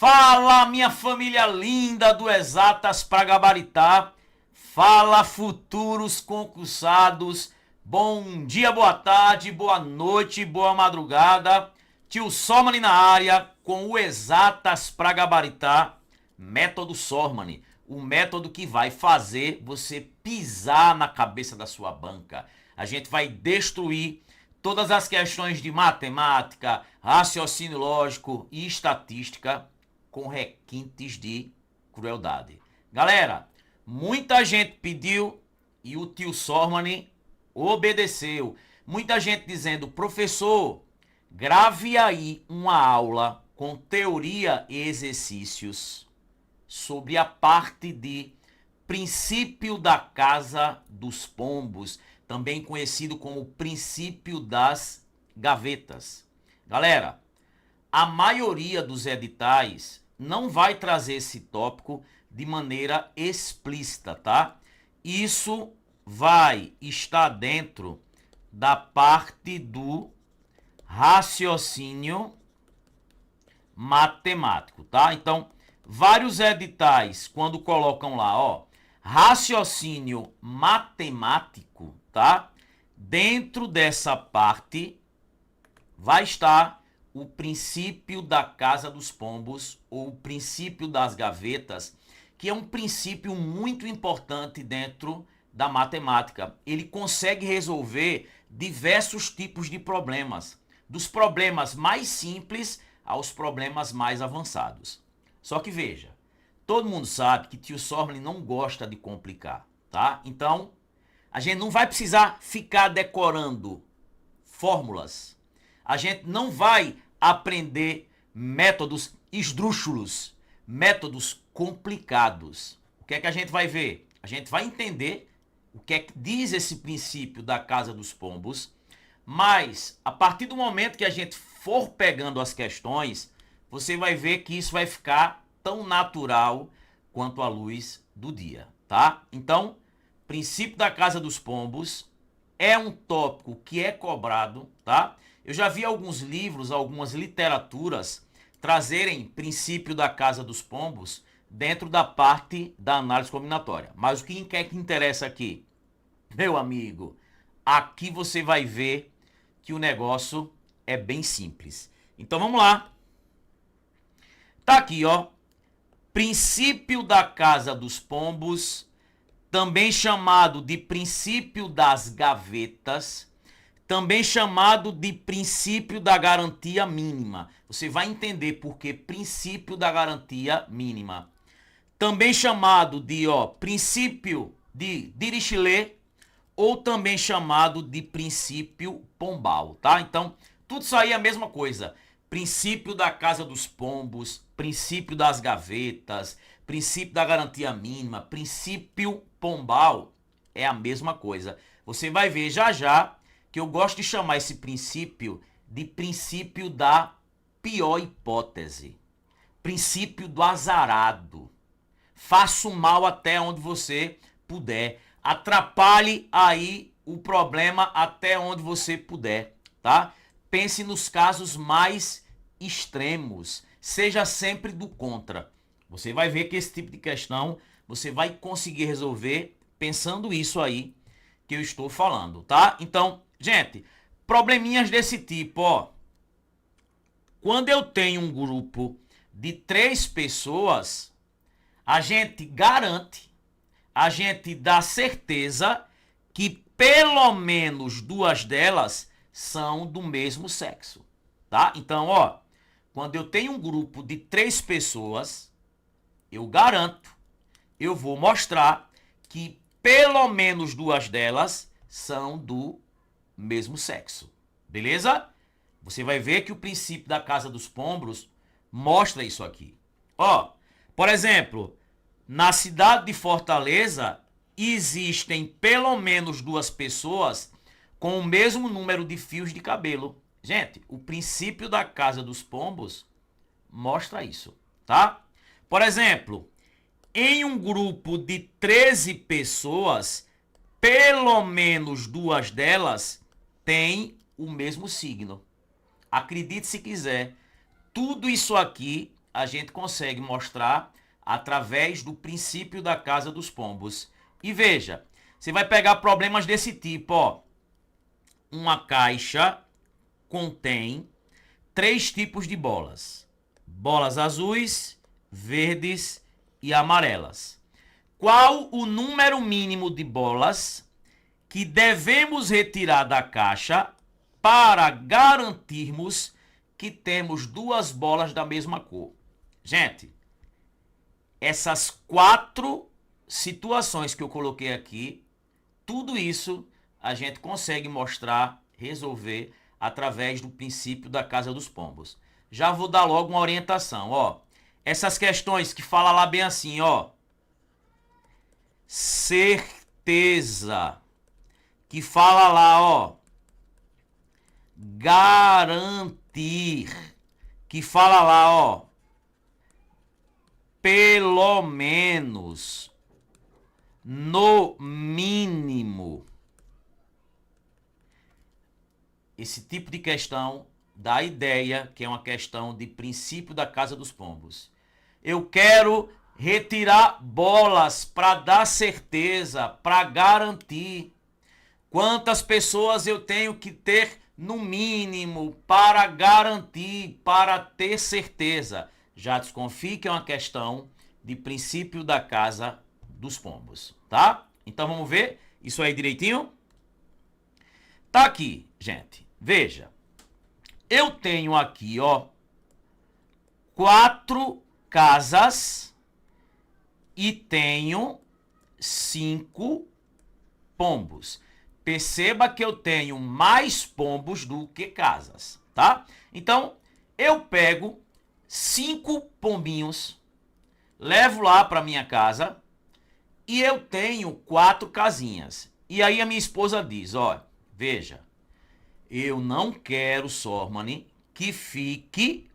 Fala, minha família linda do Exatas para Gabaritar. Fala, futuros concursados. Bom dia, boa tarde, boa noite, boa madrugada. Tio Sormani na área com o Exatas para Gabaritar. Método Sormani. O método que vai fazer você pisar na cabeça da sua banca. A gente vai destruir todas as questões de matemática, raciocínio lógico e estatística com requintes de crueldade. Galera, muita gente pediu e o tio Sormani obedeceu. Muita gente dizendo, professor, grave aí uma aula com teoria e exercícios sobre a parte de princípio da casa dos pombos, também conhecido como princípio das gavetas. Galera, a maioria dos editais não vai trazer esse tópico de maneira explícita, tá? Isso vai estar dentro da parte do raciocínio matemático, tá? Então, vários editais, quando colocam lá, ó, raciocínio matemático, tá? Dentro dessa parte vai estar o princípio da casa dos pombos ou o princípio das gavetas, que é um princípio muito importante dentro da matemática. Ele consegue resolver diversos tipos de problemas, dos problemas mais simples aos problemas mais avançados. Só que veja, todo mundo sabe que tio Sormani não gosta de complicar, tá? Então, a gente não vai precisar ficar decorando fórmulas. A gente não vai aprender métodos esdrúxulos, métodos complicados. O que é que a gente vai ver? A gente vai entender o que é que diz esse princípio da casa dos pombos, mas a partir do momento que a gente for pegando as questões, você vai ver que isso vai ficar tão natural quanto a luz do dia, tá? Então, princípio da casa dos pombos é um tópico que é cobrado, tá? Eu já vi alguns livros, algumas literaturas trazerem princípio da casa dos pombos dentro da parte da análise combinatória. Mas o que é que interessa aqui? Meu amigo, aqui você vai ver que o negócio é bem simples. Então vamos lá. Tá aqui, ó. Princípio da casa dos pombos, também chamado de princípio das gavetas, também chamado de princípio da garantia mínima. Você vai entender por que princípio da garantia mínima. Também chamado de princípio de Dirichlet, ou também chamado de princípio pombal, tá? Então, tudo isso aí é a mesma coisa. Princípio da casa dos pombos, princípio das gavetas, princípio da garantia mínima, princípio pombal, é a mesma coisa. Você vai ver já já que eu gosto de chamar esse princípio de princípio da pior hipótese. Princípio do azarado. Faça o mal até onde você puder. Atrapalhe aí o problema até onde você puder, tá? Pense nos casos mais extremos. Seja sempre do contra. Você vai ver que esse tipo de questão você vai conseguir resolver pensando isso aí que eu estou falando, tá? Então, gente, probleminhas desse tipo, ó. Quando eu tenho um grupo de 3 pessoas, a gente garante, a gente dá certeza que pelo menos 2 delas são do mesmo sexo, tá? Então, ó, quando eu tenho um grupo de 3 pessoas, eu garanto, eu vou mostrar que pelo menos 2 delas são do mesmo sexo, beleza? Você vai ver que o princípio da casa dos pombos mostra isso aqui. Ó, por exemplo, na cidade de Fortaleza existem pelo menos 2 pessoas com o mesmo número de fios de cabelo. Gente, o princípio da casa dos pombos mostra isso, tá? Por exemplo, em um grupo de 13 pessoas, pelo menos 2 delas têm o mesmo signo. Acredite se quiser, tudo isso aqui a gente consegue mostrar através do princípio da casa dos pombos. E veja, você vai pegar problemas desse tipo, ó. Uma caixa contém 3 tipos de bolas. Bolas azuis, verdes e amarelas. Qual o número mínimo de bolas que devemos retirar da caixa para garantirmos que temos 2 bolas da mesma cor? Gente, essas 4 situações que eu coloquei aqui, tudo isso a gente consegue mostrar, resolver através do princípio da casa dos pombos. Já vou dar logo uma orientação, ó. Essas questões que fala lá bem assim, ó. Certeza. Que fala lá, ó. Garantir. Que fala lá, ó. Pelo menos. No mínimo. Esse tipo de questão dá a ideia que é uma questão de princípio da casa dos pombos. Eu quero retirar bolas para dar certeza, para garantir. Quantas pessoas eu tenho que ter no mínimo para garantir, para ter certeza? Já desconfie que é uma questão de princípio da casa dos pombos, tá? Então vamos ver isso aí direitinho? Tá aqui, gente. Veja. Eu tenho aqui, ó, 4 casas e tenho 5 pombos. Perceba que eu tenho mais pombos do que casas, tá? Então, eu pego 5 pombinhos, levo lá para minha casa e eu tenho 4 casinhas. E aí a minha esposa diz, ó, veja, eu não quero, Sormani, que fique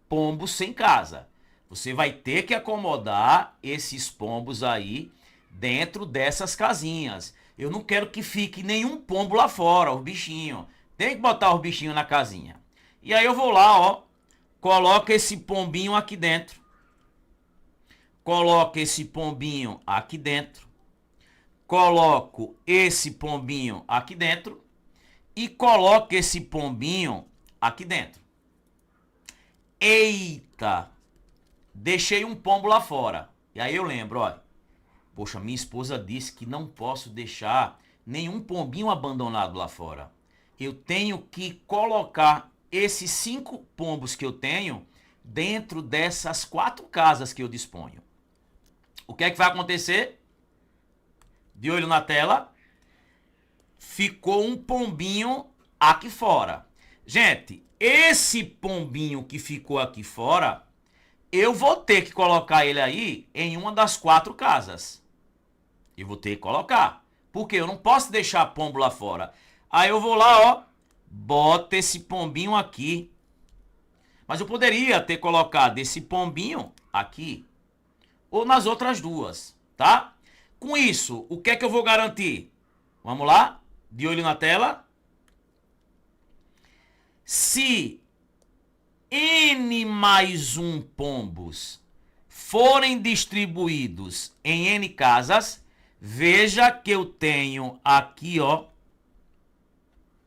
pombo sem casa. Você vai ter que acomodar esses pombos aí dentro dessas casinhas. Eu não quero que fique nenhum pombo lá fora, os bichinhos. Tem que botar os bichinhos na casinha. E aí eu vou lá, ó, coloco esse pombinho aqui dentro. Coloco esse pombinho aqui dentro. Coloco esse pombinho aqui dentro. E coloco esse pombinho aqui dentro. Eita! Deixei um pombo lá fora. E aí eu lembro, olha. Poxa, minha esposa disse que não posso deixar nenhum pombinho abandonado lá fora. Eu tenho que colocar esses 5 pombos que eu tenho dentro dessas 4 casas que eu disponho. O que é que vai acontecer? De olho na tela. Ficou um pombinho aqui fora. Gente, esse pombinho que ficou aqui fora, eu vou ter que colocar ele aí em uma das 4 casas. Eu vou ter que colocar. Porque eu não posso deixar pombo lá fora. Aí eu vou lá, ó, boto esse pombinho aqui. Mas eu poderia ter colocado esse pombinho aqui ou nas outras 2, tá? Com isso, o que é que eu vou garantir? Vamos lá? De olho na tela. Se N mais 1 pombos forem distribuídos em N casas, veja que eu tenho aqui, ó,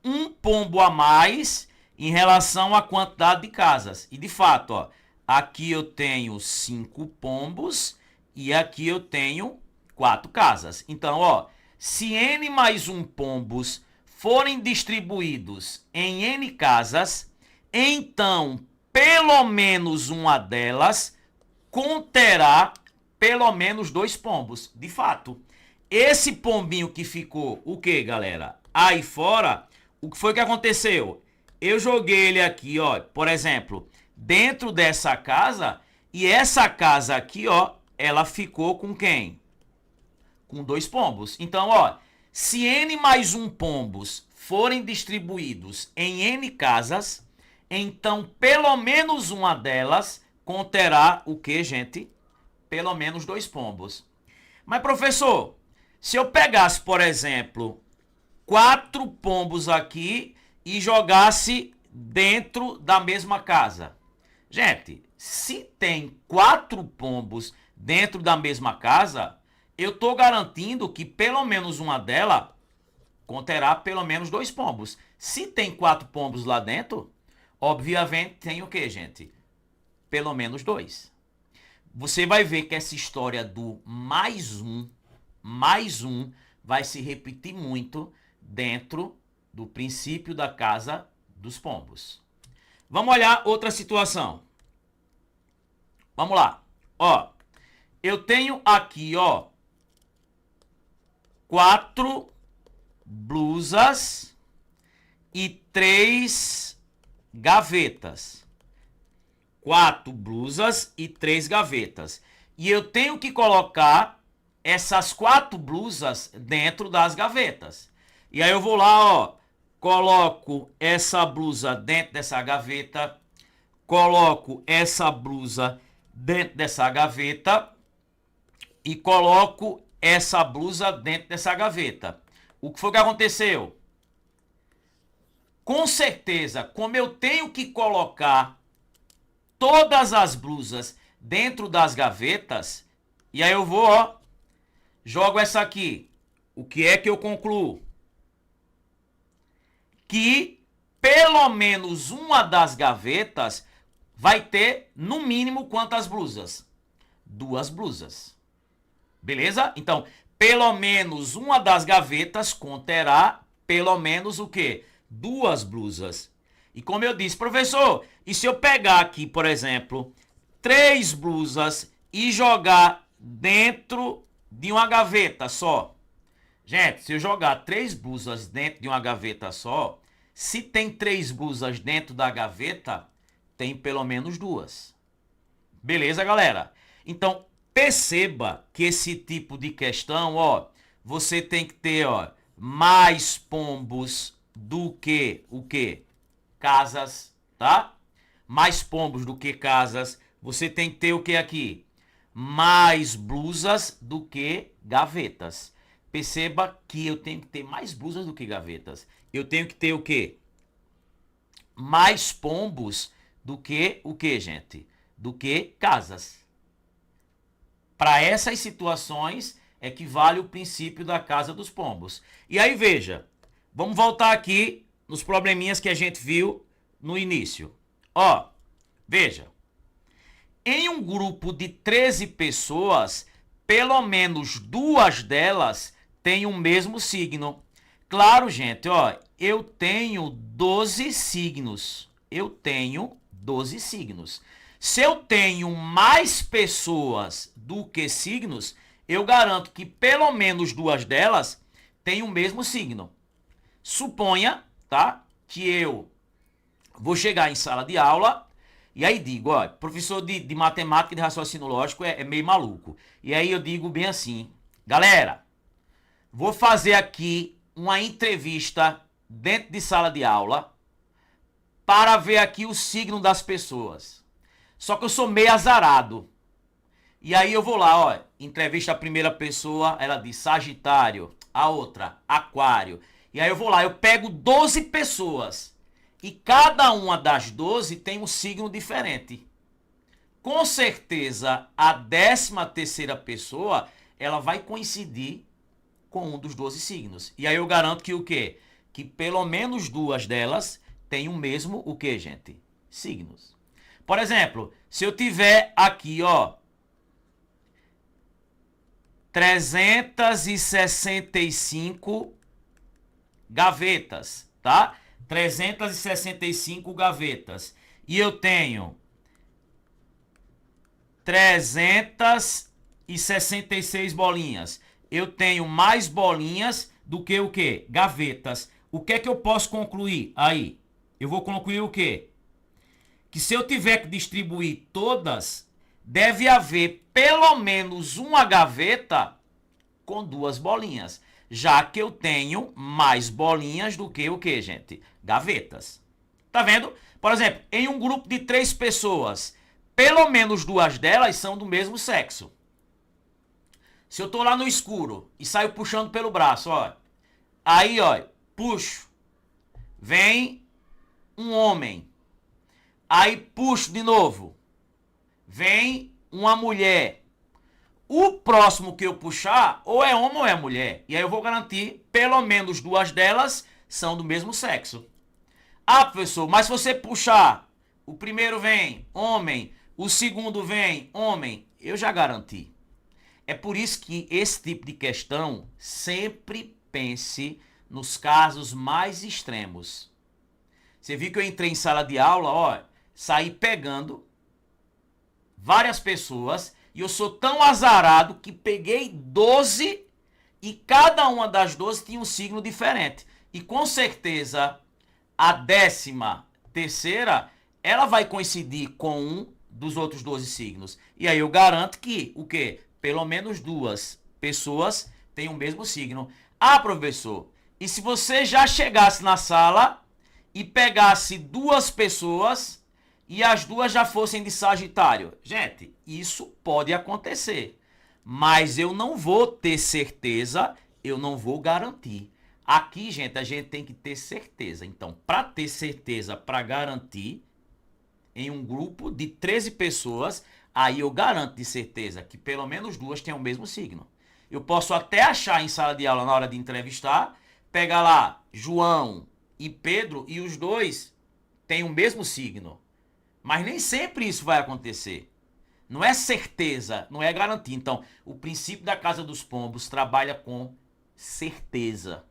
um pombo a mais em relação à quantidade de casas. E de fato, ó, aqui eu tenho 5 pombos e aqui eu tenho 4 casas. Então, ó, se N mais 1 pombos forem distribuídos em N casas, então pelo menos uma delas conterá pelo menos 2 pombos. De fato, esse pombinho que ficou, o que, galera? Aí fora, o que foi que aconteceu? Eu joguei ele aqui, ó, por exemplo, dentro dessa casa, e essa casa aqui, ó, ela ficou com quem? Com 2 pombos. Então, ó, se N mais 1 pombos forem distribuídos em N casas, então pelo menos uma delas conterá o que, gente? Pelo menos 2 pombos. Mas, professor, se eu pegasse, por exemplo, 4 pombos aqui e jogasse dentro da mesma casa. Gente, Se tem 4 pombos dentro da mesma casa, eu estou garantindo que pelo menos uma delas conterá pelo menos 2 pombos. Se tem 4 pombos lá dentro, obviamente tem o que, gente? Pelo menos 2. Você vai ver que essa história do mais um, vai se repetir muito dentro do princípio da casa dos pombos. Vamos olhar outra situação. Vamos lá. Ó, eu tenho aqui, ó, 4 blusas e 3 gavetas. 4 blusas e 3 gavetas. E eu tenho que colocar essas 4 blusas dentro das gavetas. E aí eu vou lá, ó, coloco essa blusa dentro dessa gaveta, coloco essa blusa dentro dessa gaveta e coloco essa blusa dentro dessa gaveta. O que foi que aconteceu? Com certeza, como eu tenho que colocar todas as blusas dentro das gavetas, e aí eu vou, ó, jogo essa aqui. O que é que eu concluo? Que pelo menos uma das gavetas vai ter, no mínimo, quantas blusas? 2 blusas. Beleza? Então, pelo menos uma das gavetas conterá pelo menos o quê? 2 blusas. E como eu disse, professor, e se eu pegar aqui, por exemplo, 3 blusas e jogar dentro de uma gaveta só? Gente, se eu jogar 3 blusas dentro de uma gaveta só, se tem 3 blusas dentro da gaveta, tem pelo menos 2. Beleza, galera? Então, perceba que esse tipo de questão, ó, você tem que ter, ó, mais pombos do que o quê? Casas, tá? Mais pombos do que casas. Você tem que ter o que aqui? Mais blusas do que gavetas. Perceba que eu tenho que ter mais blusas do que gavetas. Eu tenho que ter o quê? Mais pombos do que o quê, gente? Do que casas. Para essas situações é que vale o princípio da casa dos pombos. E aí, veja, vamos voltar aqui nos probleminhas que a gente viu no início. Ó, veja. Em um grupo de 13 pessoas, pelo menos 2 delas têm o mesmo signo. Claro, gente, ó, eu tenho 12 signos. Eu tenho 12 signos. Se eu tenho mais pessoas do que signos, eu garanto que pelo menos 2 delas têm o mesmo signo. Suponha, tá, que eu vou chegar em sala de aula e aí digo, ó, professor de matemática e de raciocínio lógico é meio maluco. E aí eu digo bem assim, galera, vou fazer aqui uma entrevista dentro de sala de aula para ver aqui o signo das pessoas. Só que eu sou meio azarado. E aí eu vou lá, ó, entrevista a primeira pessoa, ela diz Sagitário, a outra, Aquário. E aí eu vou lá, eu pego 12 pessoas. E cada uma das 12 tem um signo diferente. Com certeza, a 13ª pessoa, ela vai coincidir com um dos 12 signos. E aí eu garanto que o quê? Que pelo menos 2 delas têm o mesmo, o quê, gente? Signos. Por exemplo, se eu tiver aqui, ó, 365 gavetas, tá? 365 gavetas. E eu tenho 366 bolinhas. Eu tenho mais bolinhas do que o quê? Gavetas. O que é que eu posso concluir aí? Eu vou concluir o quê? Que se eu tiver que distribuir todas, deve haver pelo menos uma gaveta com 2 bolinhas. Já que eu tenho mais bolinhas do que o quê, gente? Gavetas. Tá vendo? Por exemplo, em um grupo de 3 pessoas, pelo menos 2 delas são do mesmo sexo. Se eu tô lá no escuro e saio puxando pelo braço, ó. Aí, ó, puxo. Vem um homem. Aí puxo de novo. vem uma mulher. O próximo que eu puxar, ou é homem ou é mulher. E aí eu vou garantir, pelo menos duas delas são do mesmo sexo. Ah, professor, mas se você puxar, o primeiro vem homem, o segundo vem homem, eu já garanti. É por isso que esse tipo de questão, sempre pense nos casos mais extremos. Você viu que eu entrei em sala de aula, ó, saí pegando várias pessoas e eu sou tão azarado que peguei 12 e cada uma das 12 tinha um signo diferente. E com certeza a 13ª, ela vai coincidir com um dos outros 12 signos. E aí eu garanto que, o quê? Pelo menos duas pessoas têm o mesmo signo. Ah, professor, e se você já chegasse na sala e pegasse duas pessoas e as duas já fossem de Sagitário? Gente, isso pode acontecer. Mas eu não vou ter certeza, eu não vou garantir. Aqui, gente, a gente tem que ter certeza. Então, para ter certeza, para garantir, em um grupo de 13 pessoas, aí eu garanto de certeza que pelo menos duas têm o mesmo signo. Eu posso até achar em sala de aula, na hora de entrevistar, pegar lá João e Pedro e os dois têm o mesmo signo. Mas nem sempre isso vai acontecer. Não é certeza, não é garantia. Então, o princípio da Casa dos Pombos trabalha com certeza,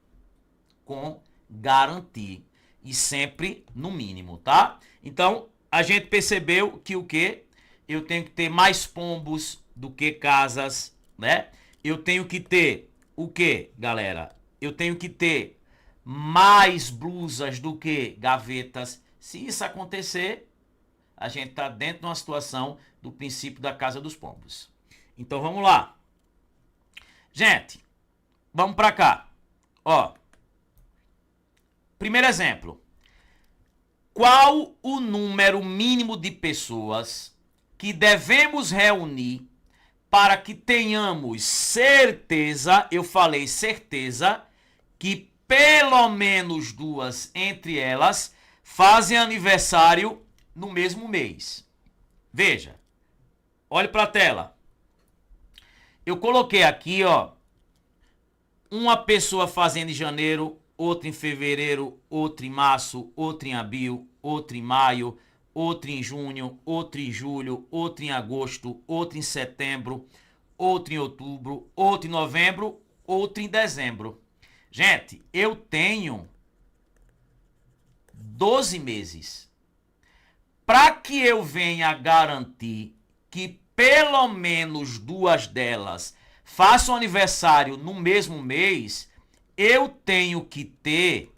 com garantir e sempre no mínimo, tá? Então, a gente percebeu que o quê? Eu tenho que ter mais pombos do que casas, né? Eu tenho que ter o quê, galera? Eu tenho que ter mais blusas do que gavetas. Se isso acontecer, a gente tá dentro de uma situação do princípio da Casa dos Pombos. Então, vamos lá. Gente, vamos pra cá. Ó, primeiro exemplo. Qual o número mínimo de pessoas que devemos reunir para que tenhamos certeza, eu falei certeza, que pelo menos duas entre elas fazem aniversário no mesmo mês? Veja, olhe para a tela. Eu coloquei aqui, ó, uma pessoa fazendo em janeiro, outra em fevereiro, outra em março, outra em abril, outra em maio, outra em junho, outra em julho, outra em agosto, outra em setembro, outra em outubro, outra em novembro, outra em dezembro. Gente, eu tenho 12 meses. Para que eu venha garantir que pelo menos duas delas façam aniversário no mesmo mês, eu tenho que ter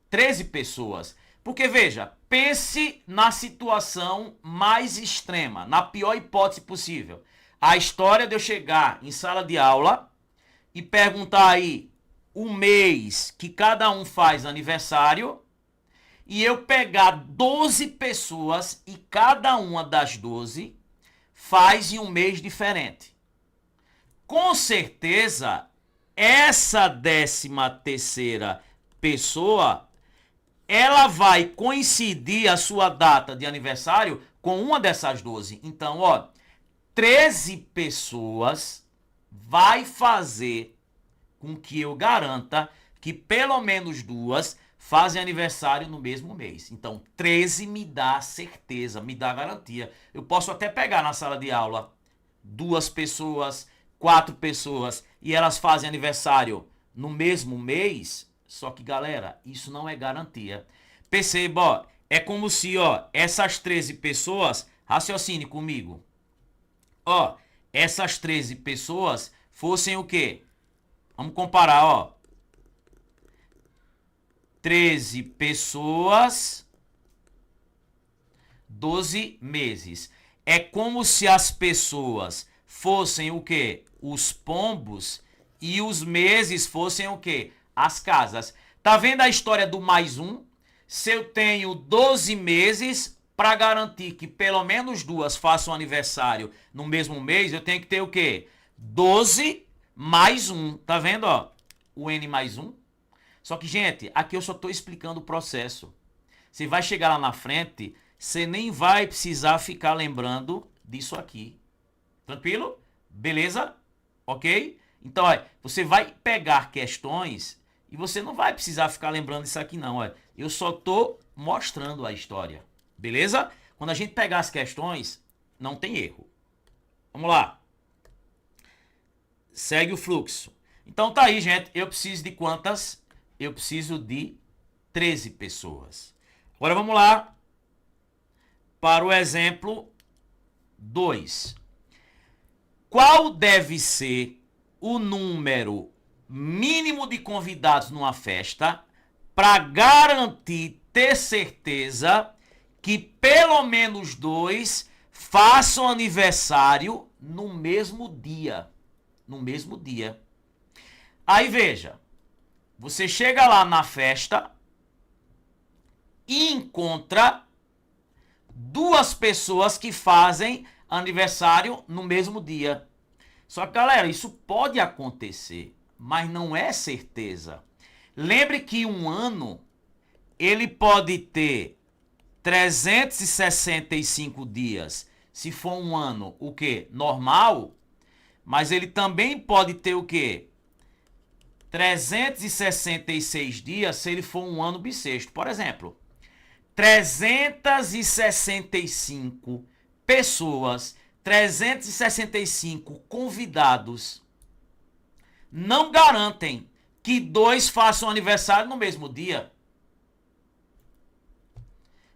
13 pessoas. Porque, veja, pense na situação mais extrema, na pior hipótese possível. A história de eu chegar em sala de aula e perguntar aí o mês que cada um faz aniversário e eu pegar 12 pessoas e cada uma das 12 faz em um mês diferente. Com certeza, essa 13ª pessoa, ela vai coincidir a sua data de aniversário com uma dessas 12. Então, ó, 13 pessoas vai fazer com que eu garanta que pelo menos duas fazem aniversário no mesmo mês. Então, 13 me dá certeza, me dá garantia. Eu posso até pegar na sala de aula 2 pessoas, 4 pessoas e elas fazem aniversário no mesmo mês. Só que, galera, isso não é garantia. Perceba, ó, é como se, ó, essas 13 pessoas, raciocine comigo. Ó, essas 13 pessoas fossem o quê? Vamos comparar, ó. 13 pessoas, 12 meses. É como se as pessoas fossem o quê? Os pombos e os meses fossem o quê? As casas. Tá vendo a história do mais um? Se eu tenho 12 meses, para garantir que pelo menos duas façam aniversário no mesmo mês, eu tenho que ter o quê? 12 mais 1. Tá vendo, ó? O N mais 1. Só que, gente, aqui eu só tô explicando o processo. Você vai chegar lá na frente, você nem vai precisar ficar lembrando disso aqui. Tranquilo? Beleza? Ok? Então, olha, você vai pegar questões e você não vai precisar ficar lembrando isso aqui não. Olha. Eu só estou mostrando a história. Beleza? Quando a gente pegar as questões, não tem erro. Vamos lá. Segue o fluxo. Então tá aí, gente. Eu preciso de quantas? Eu preciso de 13 pessoas. Agora vamos lá para o exemplo 2. Qual deve ser o número mínimo de convidados numa festa para garantir, ter certeza que pelo menos 2 façam aniversário no mesmo dia? No mesmo dia. Aí veja, você chega lá na festa e encontra 2 pessoas que fazem aniversário no mesmo dia. Só que, galera, isso pode acontecer, mas não é certeza. Lembre que um ano, ele pode ter 365 dias, se for um ano, o quê? Normal, mas ele também pode ter o quê? 366 dias, se ele for um ano bissexto. Por exemplo, 365 pessoas, 365 convidados não garantem que 2 façam aniversário no mesmo dia.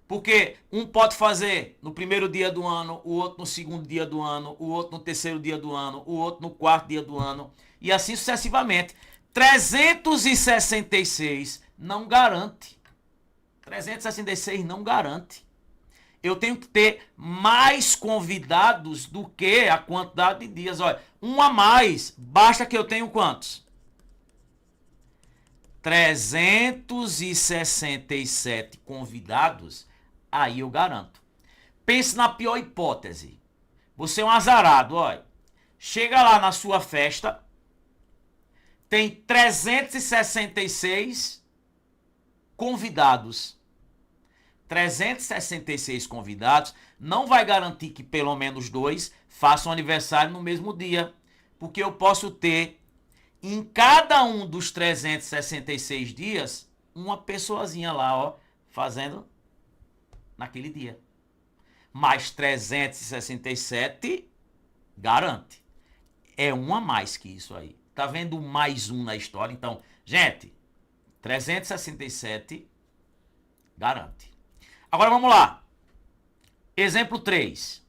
Porque um pode fazer no primeiro dia do ano, o outro no segundo dia do ano, o outro no terceiro dia do ano, o outro no quarto dia do ano, e assim sucessivamente. 366 não garante. 366 não garante. Eu tenho que ter mais convidados do que a quantidade de dias. Olha, um a mais, basta que eu tenha quantos? 367 convidados, aí eu garanto. Pense na pior hipótese. Você é um azarado, olha. Chega lá na sua festa, tem 366 convidados. 366 convidados, não vai garantir que pelo menos 2 façam aniversário no mesmo dia. Porque eu posso ter, em cada um dos 366 dias, uma pessoazinha lá, ó, fazendo naquele dia. Mais 367 garante. É um a mais que isso aí. Tá vendo mais um na história? Então, gente, 367 garante. Agora vamos lá. Exemplo 3.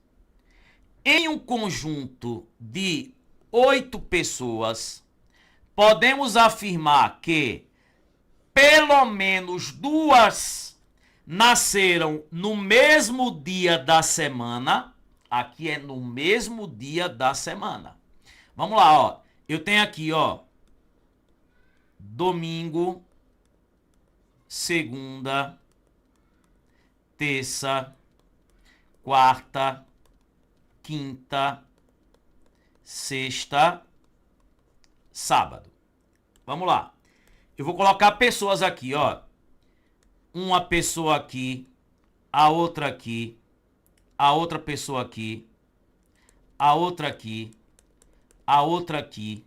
Em um conjunto de 8 pessoas, podemos afirmar que pelo menos 2 nasceram no mesmo dia da semana. Aqui é no mesmo dia da semana. Vamos lá, ó. Eu tenho aqui, ó, domingo, segunda, terça, quarta, quinta, sexta, sábado. Vamos lá. Eu vou colocar pessoas aqui, ó. Uma pessoa aqui, a outra aqui, a outra pessoa aqui, a outra aqui, a outra aqui,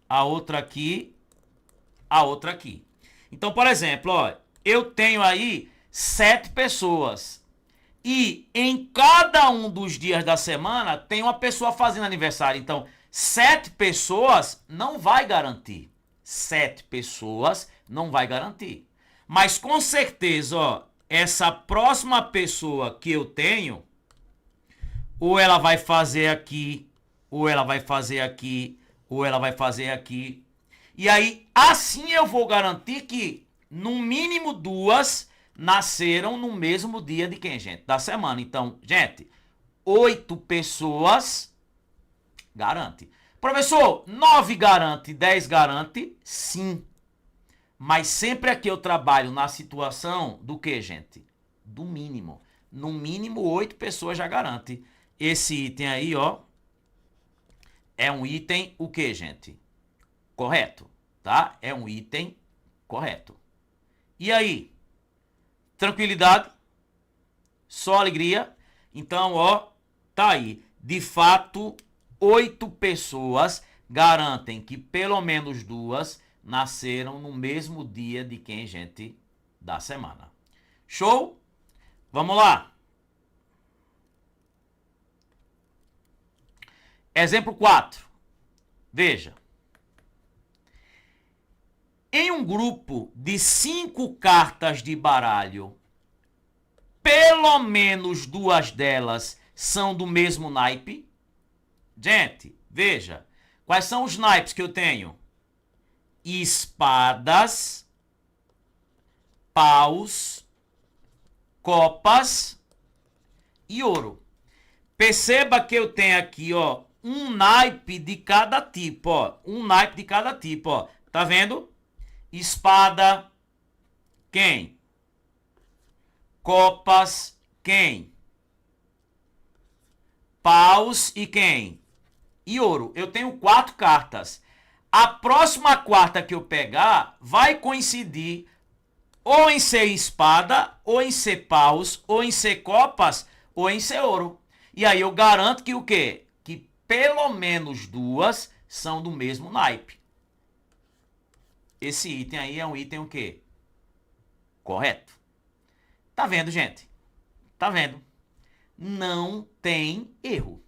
a outra aqui, a outra aqui. Então, por exemplo, ó, eu tenho aí 7 pessoas. E em cada um dos dias da semana tem uma pessoa fazendo aniversário. Então, 7 pessoas não vai garantir. 7 pessoas não vai garantir. Mas com certeza, ó, essa próxima pessoa que eu tenho, ou ela vai fazer aqui, ou ela vai fazer aqui, ou ela vai fazer aqui. E aí, assim eu vou garantir que, no mínimo 2 nasceram no mesmo dia de quem, gente? Da semana. Então, gente, 8 pessoas garante. Professor, 9 garante, 10 garante? Sim. Mas sempre aqui eu trabalho na situação do que, gente? Do mínimo. No mínimo 8 pessoas já garante. Esse item aí, ó, é um item o que, gente? Correto, tá? É um item correto. E aí? Tranquilidade? Só alegria. Então, ó, tá aí. De fato, 8 pessoas garantem que pelo menos 2 nasceram no mesmo dia de quem, gente, da semana. Show? Vamos lá. Exemplo 4. Veja. Em um grupo de 5 cartas de baralho, pelo menos 2 delas são do mesmo naipe. Gente, veja. Quais são os naipes que eu tenho? Espadas, paus, copas e ouro. Perceba que eu tenho aqui, ó, um naipe de cada tipo, ó. Um naipe de cada tipo, ó. Tá vendo? Espada, quem? Copas, quem? Paus e quem? E ouro. Eu tenho 4 cartas. A próxima quarta que eu pegar vai coincidir ou em ser espada, ou em ser paus, ou em ser copas, ou em ser ouro. E aí eu garanto que o quê? Que pelo menos 2 são do mesmo naipe. Esse item aí é um item o quê? Correto. Tá vendo, gente? Tá vendo? Não tem erro.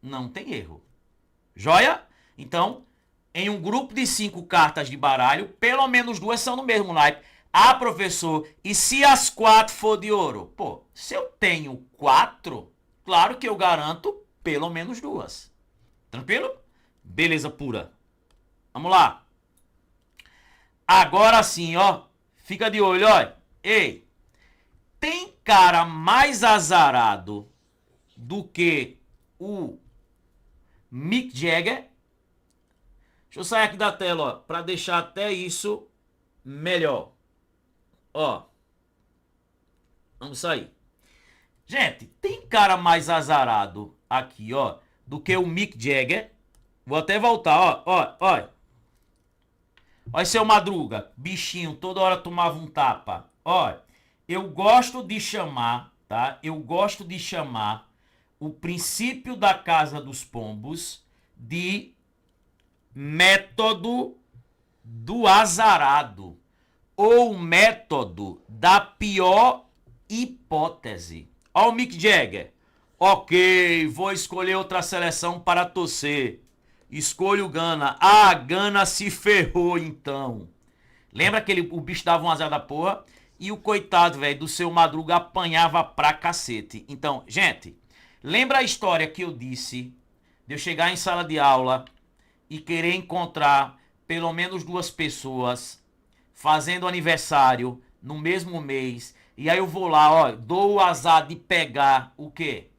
Não tem erro. Joia? Então, em um grupo de 5 cartas de baralho, pelo menos 2 são do mesmo naipe. Ah, professor, e se as 4 for de ouro? Pô, se eu tenho 4, claro que eu garanto pelo menos 2. Tranquilo? Beleza pura. Vamos lá. Agora sim, ó. Fica de olho, ó. Ei, tem cara mais azarado do que o Mick Jagger? Deixa eu sair aqui da tela, ó, para deixar até isso melhor. Ó. Vamos sair. Gente, tem cara mais azarado aqui, ó, do que o Mick Jagger. Vou até voltar, ó. Olha seu Madruga, bichinho, toda hora tomava um tapa. Olha, eu gosto de chamar, tá? Eu gosto de chamar o princípio da Casa dos Pombos de método do azarado ou método da pior hipótese. Ó o Mick Jagger. Ok, vou escolher outra seleção para torcer. Escolho o Gana. Ah, Gana se ferrou então. Lembra que o bicho dava um azar da porra? E o coitado, velho, do seu Madruga apanhava pra cacete. Então, gente, lembra a história que eu disse de eu chegar em sala de aula e querer encontrar pelo menos 2 pessoas fazendo aniversário no mesmo mês. E aí eu vou lá, ó, dou o azar de pegar o quê?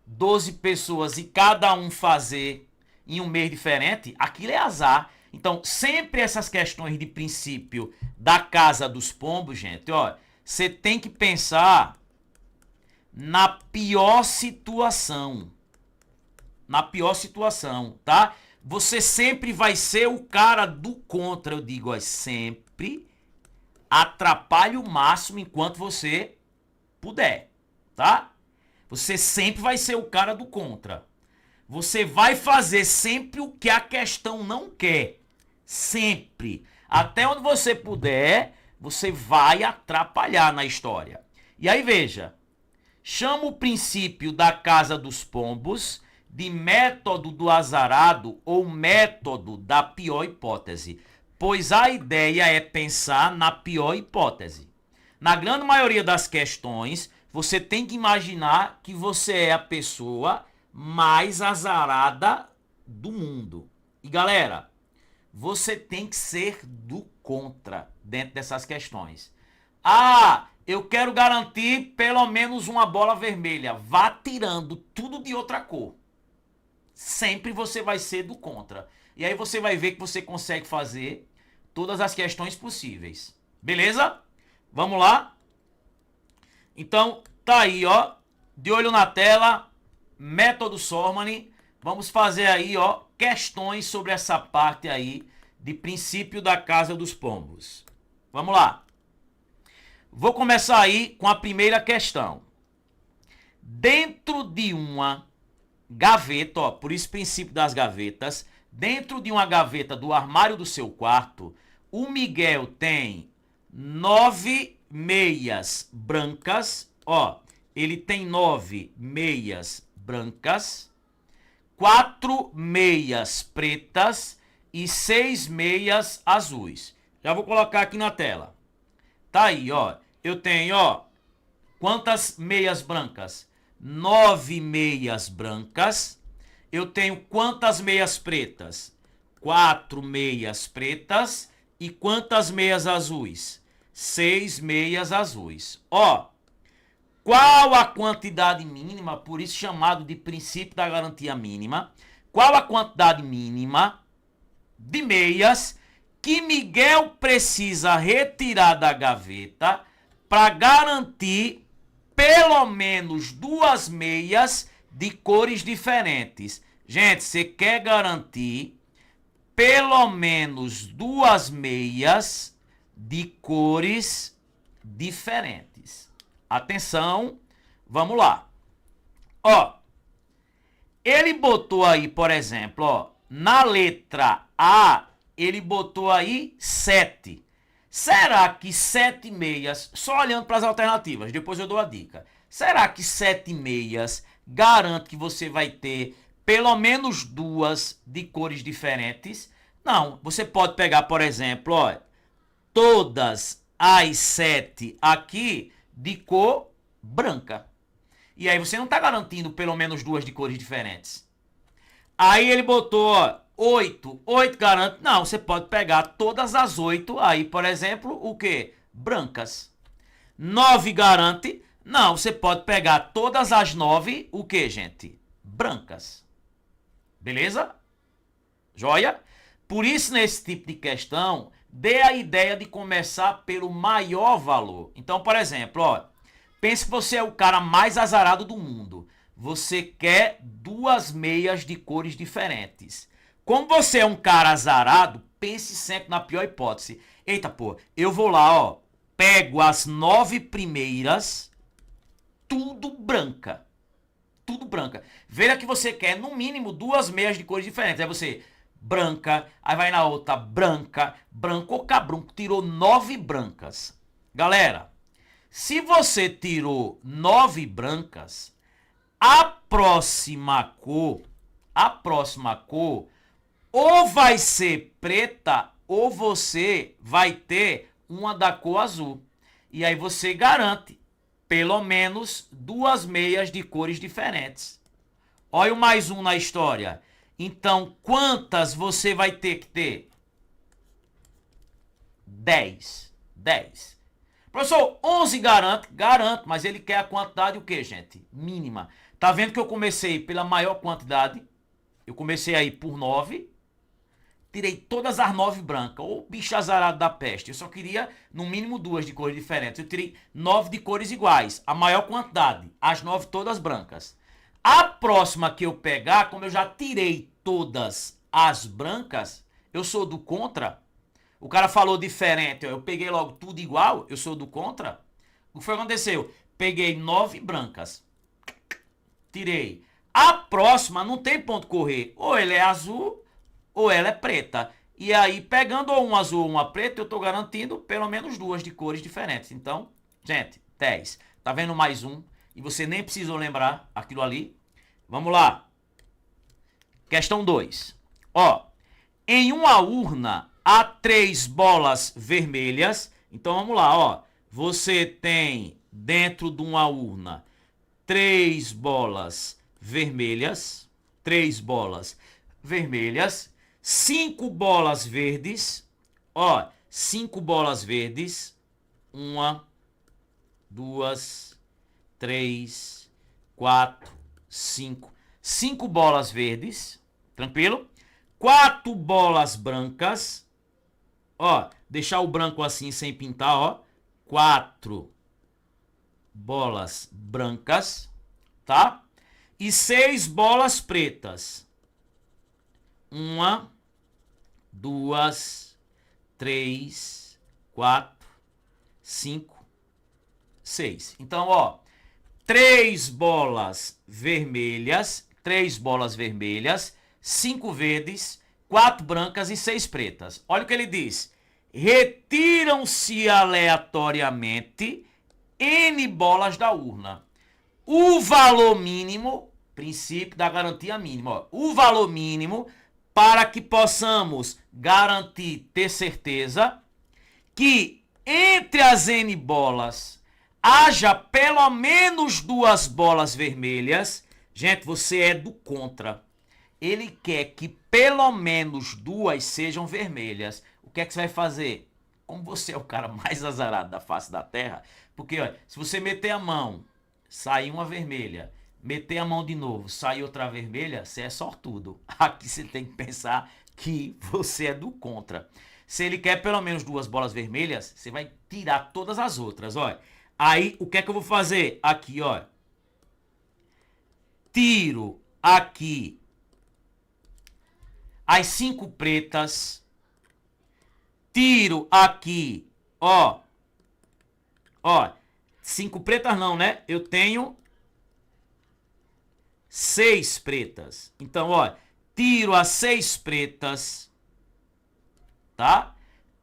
12 pessoas e cada um fazer em um mês diferente, aquilo é azar. Então, sempre essas questões de princípio da Casa dos Pombos, gente, ó, você tem que pensar na pior situação. Na pior situação, tá? Você sempre vai ser o cara do contra, eu digo, ó, sempre atrapalhe o máximo enquanto você puder, tá? Você sempre vai ser o cara do contra. Você vai fazer sempre o que a questão não quer. Sempre. Até onde você puder, você vai atrapalhar na história. E aí veja, chama o princípio da Casa dos Pombos de método do azarado ou método da pior hipótese, pois a ideia é pensar na pior hipótese. Na grande maioria das questões, você tem que imaginar que você é a pessoa mais azarada do mundo. E galera, você tem que ser do contra dentro dessas questões. Ah, eu quero garantir pelo menos uma bola vermelha. Vá tirando tudo de outra cor. Sempre você vai ser do contra. E aí você vai ver que você consegue fazer todas as questões possíveis. Beleza? Vamos lá? Então, tá aí, ó. De olho na tela. Método Sormani. Vamos fazer aí, ó, questões sobre essa parte aí de princípio da Casa dos Pombos. Vamos lá. Vou começar aí com a primeira questão. dentro de uma gaveta, ó, por isso princípio das gavetas, dentro de uma gaveta do armário do seu quarto, o Miguel tem 9 meias brancas, ó, ele tem 9 meias brancas, 4 meias pretas e 6 meias azuis. Já vou colocar aqui na tela. Tá aí, ó. Eu tenho, ó, quantas meias brancas? 9 meias brancas. Eu tenho quantas meias pretas? 4 meias pretas. E quantas meias azuis? 6 meias azuis. Ó, qual a quantidade mínima, por isso chamado de princípio da garantia mínima? Qual a quantidade mínima de meias que Miguel precisa retirar da gaveta para garantir pelo menos 2 meias de cores diferentes? Gente, você quer garantir pelo menos 2 meias de cores diferentes. Atenção, vamos lá. Ó, ele botou aí, por exemplo, ó, na letra A, ele botou aí 7. Será que 7 meias, só olhando para as alternativas, depois eu dou a dica. Será que 7 meias garante que você vai ter pelo menos 2 de cores diferentes? Não, você pode pegar, por exemplo, ó, todas as 7 aqui de cor branca. E aí você não está garantindo pelo menos 2 de cores diferentes. Aí ele botou, ó, 8. 8 garante. Não, você pode pegar todas as 8 aí, por exemplo, o quê? Brancas. 9 garante. Não, você pode pegar todas as 9, o quê, gente? Brancas. Beleza? Joia? Por isso, nesse tipo de questão, dê a ideia de começar pelo maior valor. Então, por exemplo, ó, pense que você é o cara mais azarado do mundo. Você quer 2 meias de cores diferentes. Como você é um cara azarado, pense sempre na pior hipótese. Eita, pô, eu vou lá, ó, pego as 9 primeiras, tudo branca. Tudo branca. Veja que você quer, no mínimo, 2 meias de cores diferentes. Aí você, branca, aí vai na outra, branca, branco. O cabrão tirou 9 brancas. Galera, se você tirou 9 brancas, a próxima cor, ou vai ser preta, ou você vai ter uma da cor azul. E aí você garante pelo menos 2 meias de cores diferentes. Olha o mais um na história. Então, quantas você vai ter que ter? 10. 10. Professor, 11 garante? Garanto, mas ele quer a quantidade o quê, gente? Mínima. Tá vendo que eu comecei pela maior quantidade? Eu comecei aí por 9. Tirei todas as 9 brancas. Ô bicho azarado da peste. Eu só queria, no mínimo, 2 de cores diferentes. Eu tirei 9 de cores iguais. A maior quantidade. As 9 todas brancas. A próxima que eu pegar, como eu já tirei todas as brancas, eu sou do contra. O cara falou diferente, eu peguei logo tudo igual, eu sou do contra. O que foi que aconteceu? Peguei 9 brancas. Tirei. A próxima não tem ponto correr. Ou ele é azul, ou ela é preta. E aí, pegando ou um azul ou uma preta, eu estou garantindo pelo menos 2 de cores diferentes. Então, gente, 10. Tá vendo mais um? E você nem precisou lembrar aquilo ali. Vamos lá. Questão 2. Ó, em uma urna há 3 bolas vermelhas. Então, vamos lá, ó. Você tem dentro de uma urna 3 bolas vermelhas. 3 bolas vermelhas. 5 bolas verdes. Ó, 5 bolas verdes. 1, 2, 3, 4, 5. 5 bolas verdes. Tranquilo? 4 bolas brancas. Ó, deixar o branco assim sem pintar, ó. 4 bolas brancas, tá? E 6 bolas pretas. 1, 2, 3, 4, 5, 6. Então, ó, 3 bolas vermelhas, 5 verdes, 4 brancas e 6 pretas. Olha o que ele diz. Retiram-se aleatoriamente N bolas da urna. O valor mínimo, princípio da garantia mínima, ó, o valor mínimo para que possamos garantir, ter certeza que entre as N bolas haja pelo menos 2 bolas vermelhas. Gente, você é do contra. Ele quer que pelo menos 2 sejam vermelhas. O que é que você vai fazer? Como você é o cara mais azarado da face da terra, porque olha, se você meter a mão, sair uma vermelha, meter a mão de novo, sair outra vermelha, você é sortudo. Aqui você tem que pensar que você é do contra. Se ele quer pelo menos 2 bolas vermelhas, você vai tirar todas as outras, olha. Aí, o que é que eu vou fazer? Aqui, ó. Tiro aqui as 5 pretas. Tiro aqui, ó. Ó, 5 pretas não, né? Eu tenho 6 pretas. Então, ó, tiro as 6 pretas, tá?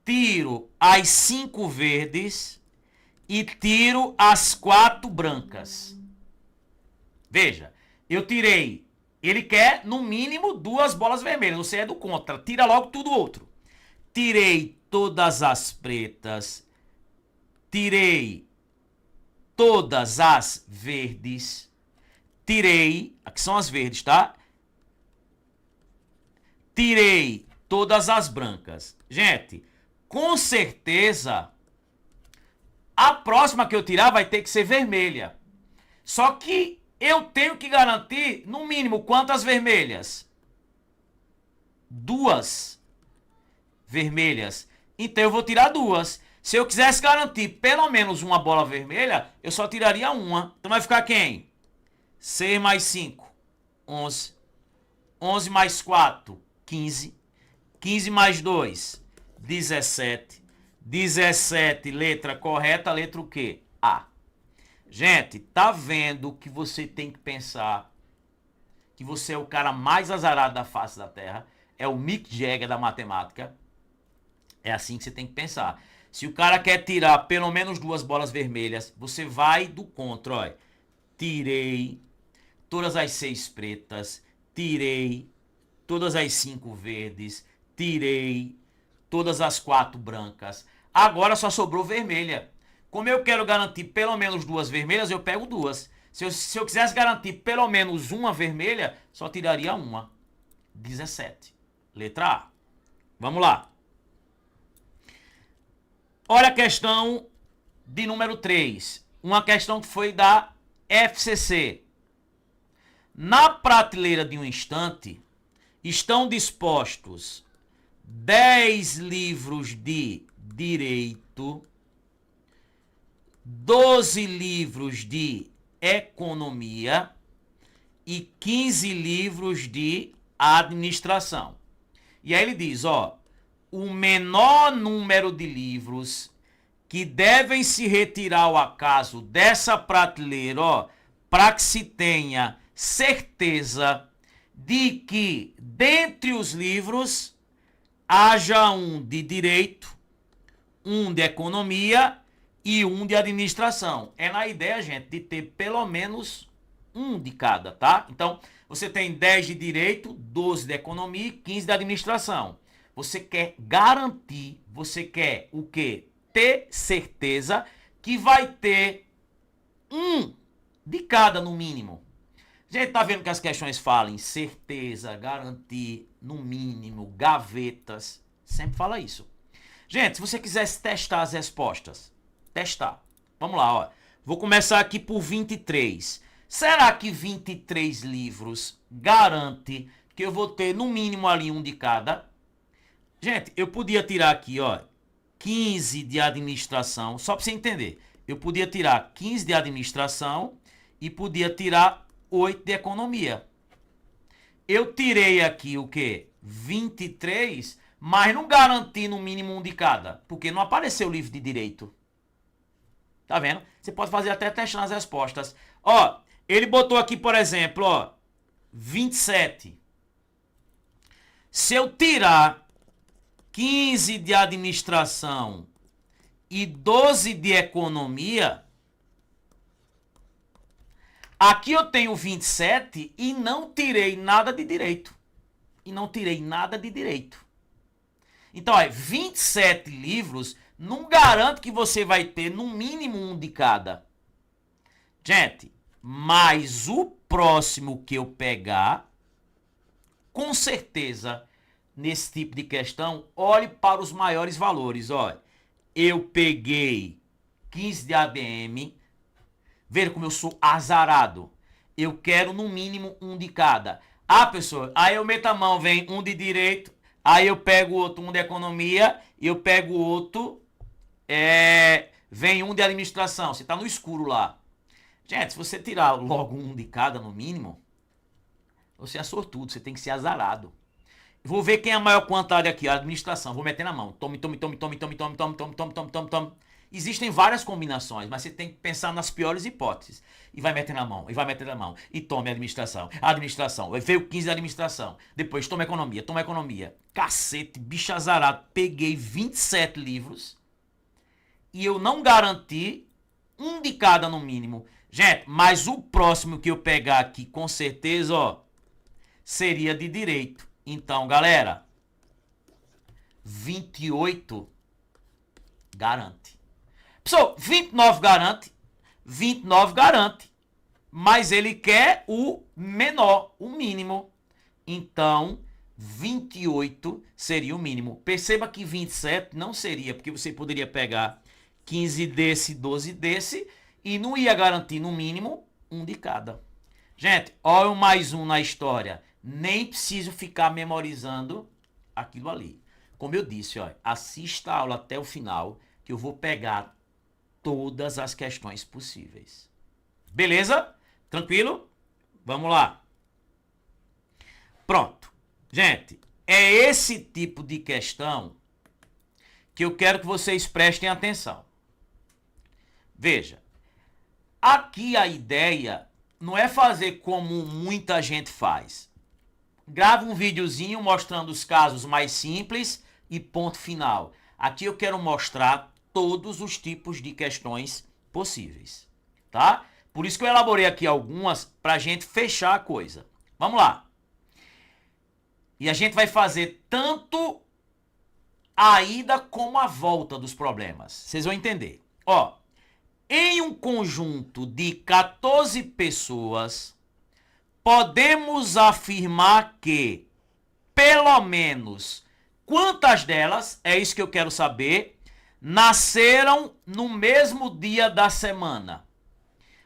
Tiro as 5 verdes e tiro as 4 brancas. Veja, eu tirei. Ele quer, no mínimo, 2 bolas vermelhas. Você é do contra. Tira logo tudo outro. Tirei todas as pretas. Tirei todas as verdes. Tirei. Aqui são as verdes, tá? Tirei todas as brancas. Gente, com certeza, a próxima que eu tirar vai ter que ser vermelha. Só que eu tenho que garantir, no mínimo, quantas vermelhas? 2 vermelhas. Então eu vou tirar 2. Se eu quisesse garantir pelo menos uma bola vermelha, eu só tiraria uma. Então vai ficar quem? 6 mais 5, 11. 11 mais 4, 15. 15 mais 2, 17. 17, letra correta, letra o quê? A. Gente, tá vendo que você tem que pensar que você é o cara mais azarado da face da Terra? É o Mick Jagger da matemática. É assim que você tem que pensar. Se o cara quer tirar pelo menos 2 bolas vermelhas, você vai do contra, ó. Tirei todas as 6 pretas, tirei todas as 5 verdes, tirei todas as 4 brancas. Agora só sobrou vermelha. Como eu quero garantir pelo menos 2 vermelhas, eu pego 2. Se eu quisesse garantir pelo menos uma vermelha, só tiraria uma. 17. Letra A. Vamos lá. Olha a questão de número 3. Uma questão que foi da FCC. Na prateleira de um estante estão dispostos 10 livros de direito, 12 livros de economia e 15 livros de administração. E aí ele diz, ó, o menor número de livros que devem se retirar ao acaso dessa prateleira, ó, para que se tenha certeza de que dentre os livros haja um de direito, um de economia e um de administração. É na ideia, gente, de ter pelo menos um de cada, tá? Então, você tem 10 de direito, 12 de economia e 15 de administração. Você quer garantir, você quer o quê? Ter certeza que vai ter um de cada no mínimo. Gente, tá vendo que as questões falam certeza, garantir, no mínimo, gavetas. Sempre fala isso. Gente, se você quisesse testar as respostas, testar. Vamos lá, ó. Vou começar aqui por 23. Será que 23 livros garante que eu vou ter no mínimo ali um de cada? Gente, eu podia tirar aqui, ó, 15 de administração, só para você entender. Eu podia tirar 15 de administração e podia tirar 8 de economia. Eu tirei aqui o quê? 23, mas não garanti no mínimo um de cada, porque não apareceu o livro de direito. Tá vendo? Você pode fazer até testando as respostas. Ó, ele botou aqui, por exemplo, ó, 27. Se eu tirar 15 de administração e 12 de economia, aqui eu tenho 27 e não tirei nada de direito. Então, ó, 27 livros não garante que você vai ter no mínimo um de cada. Gente, mas o próximo que eu pegar, com certeza, nesse tipo de questão, olhe para os maiores valores. Olha, eu peguei 15 de ADM, veja como eu sou azarado. Eu quero no mínimo um de cada. Ah, pessoal, aí eu meto a mão, vem um de direito, aí eu pego outro, um de economia, e eu pego outro, vem um de administração. Você tá no escuro lá. Gente, se você tirar logo um de cada no mínimo, você é sortudo, você tem que ser azarado. Vou ver quem é a maior quantidade aqui, a administração. Vou meter na mão. Tome. Existem várias combinações, mas você tem que pensar nas piores hipóteses. E vai meter na mão, E tome a administração. A administração. Veio 15 da administração. Depois toma economia. Cacete, bicho azarado. Peguei 27 livros e eu não garanti um de cada no mínimo. Gente, mas o próximo que eu pegar aqui, com certeza, ó, seria de direito. Então, galera, 28 garante. Pessoal, 29 garante, mas ele quer o menor, o mínimo. Então, 28 seria o mínimo. Perceba que 27 não seria, porque você poderia pegar 15 desse, 12 desse, e não ia garantir no mínimo um de cada. Gente, olha o mais um na história. Nem preciso ficar memorizando aquilo ali. Como eu disse, ó, assista a aula até o final, que eu vou pegar todas as questões possíveis. Beleza? Tranquilo? Vamos lá. Pronto. Gente, é esse tipo de questão que eu quero que vocês prestem atenção. Veja, aqui a ideia não é fazer como muita gente faz. Grava um videozinho mostrando os casos mais simples e ponto final. Aqui eu quero mostrar todos os tipos de questões possíveis, tá? Por isso que eu elaborei aqui algumas para a gente fechar a coisa. Vamos lá. E a gente vai fazer tanto a ida como a volta dos problemas. Vocês vão entender. Ó, em um conjunto de 14 pessoas, podemos afirmar que, pelo menos, quantas delas, é isso que eu quero saber, nasceram no mesmo dia da semana.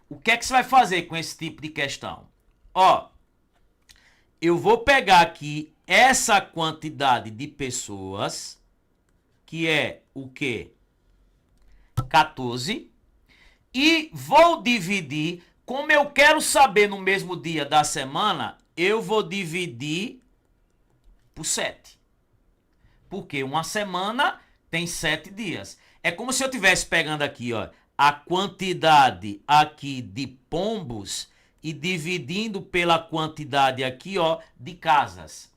O que é que você vai fazer com esse tipo de questão? Ó, eu vou pegar aqui essa quantidade de pessoas, que é o quê? 14, e vou dividir, como eu quero saber no mesmo dia da semana, eu vou dividir por 7. Porque uma semana tem 7 dias. É como se eu estivesse pegando aqui, ó, a quantidade aqui de pombos e dividindo pela quantidade aqui, ó, de casas.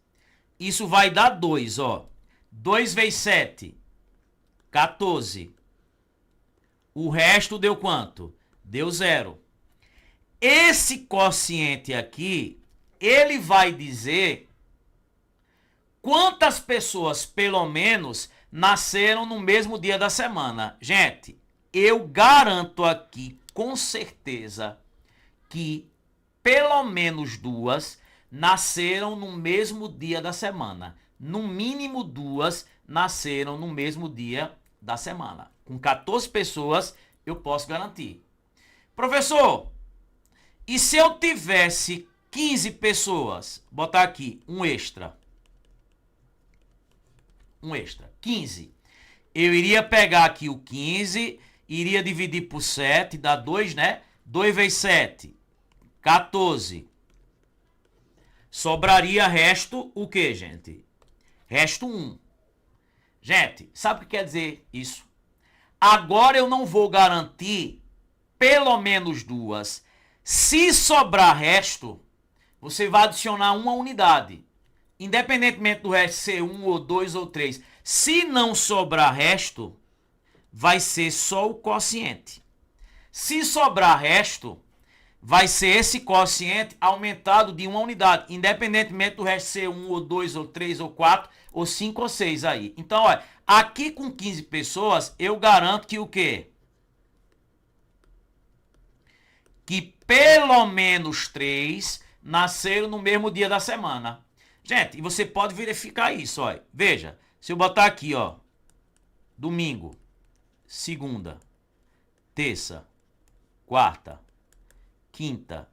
Isso vai dar 2, ó. 2 vezes 7, 14. O resto deu quanto? Deu 0. Esse quociente aqui, ele vai dizer quantas pessoas, pelo menos, nasceram no mesmo dia da semana. Gente, eu garanto aqui, com certeza, que pelo menos 2 nasceram no mesmo dia da semana. No mínimo 2 nasceram no mesmo dia da semana. Com 14 pessoas, eu posso garantir. Professor, e se eu tivesse 15 pessoas? Botar aqui, um extra. 15. Eu iria pegar aqui o 15, iria dividir por 7, dá 2, né? 2 vezes 7, 14. Sobraria resto o quê, gente? Resto 1. Gente, sabe o que quer dizer isso? Agora eu não vou garantir pelo menos 2. Se sobrar resto, você vai adicionar uma unidade. Independentemente do resto ser 1 ou 2 ou 3. Se não sobrar resto, vai ser só o quociente. Se sobrar resto, vai ser esse quociente aumentado de uma unidade, independentemente do resto ser 1 ou 2 ou 3 ou 4 ou 5 ou 6 aí. Então, olha, aqui com 15 pessoas, eu garanto que o quê? Que pelo menos 3 nasceram no mesmo dia da semana. Gente, e você pode verificar isso, olha. Veja, se eu botar aqui, ó, domingo, segunda, terça, quarta, quinta,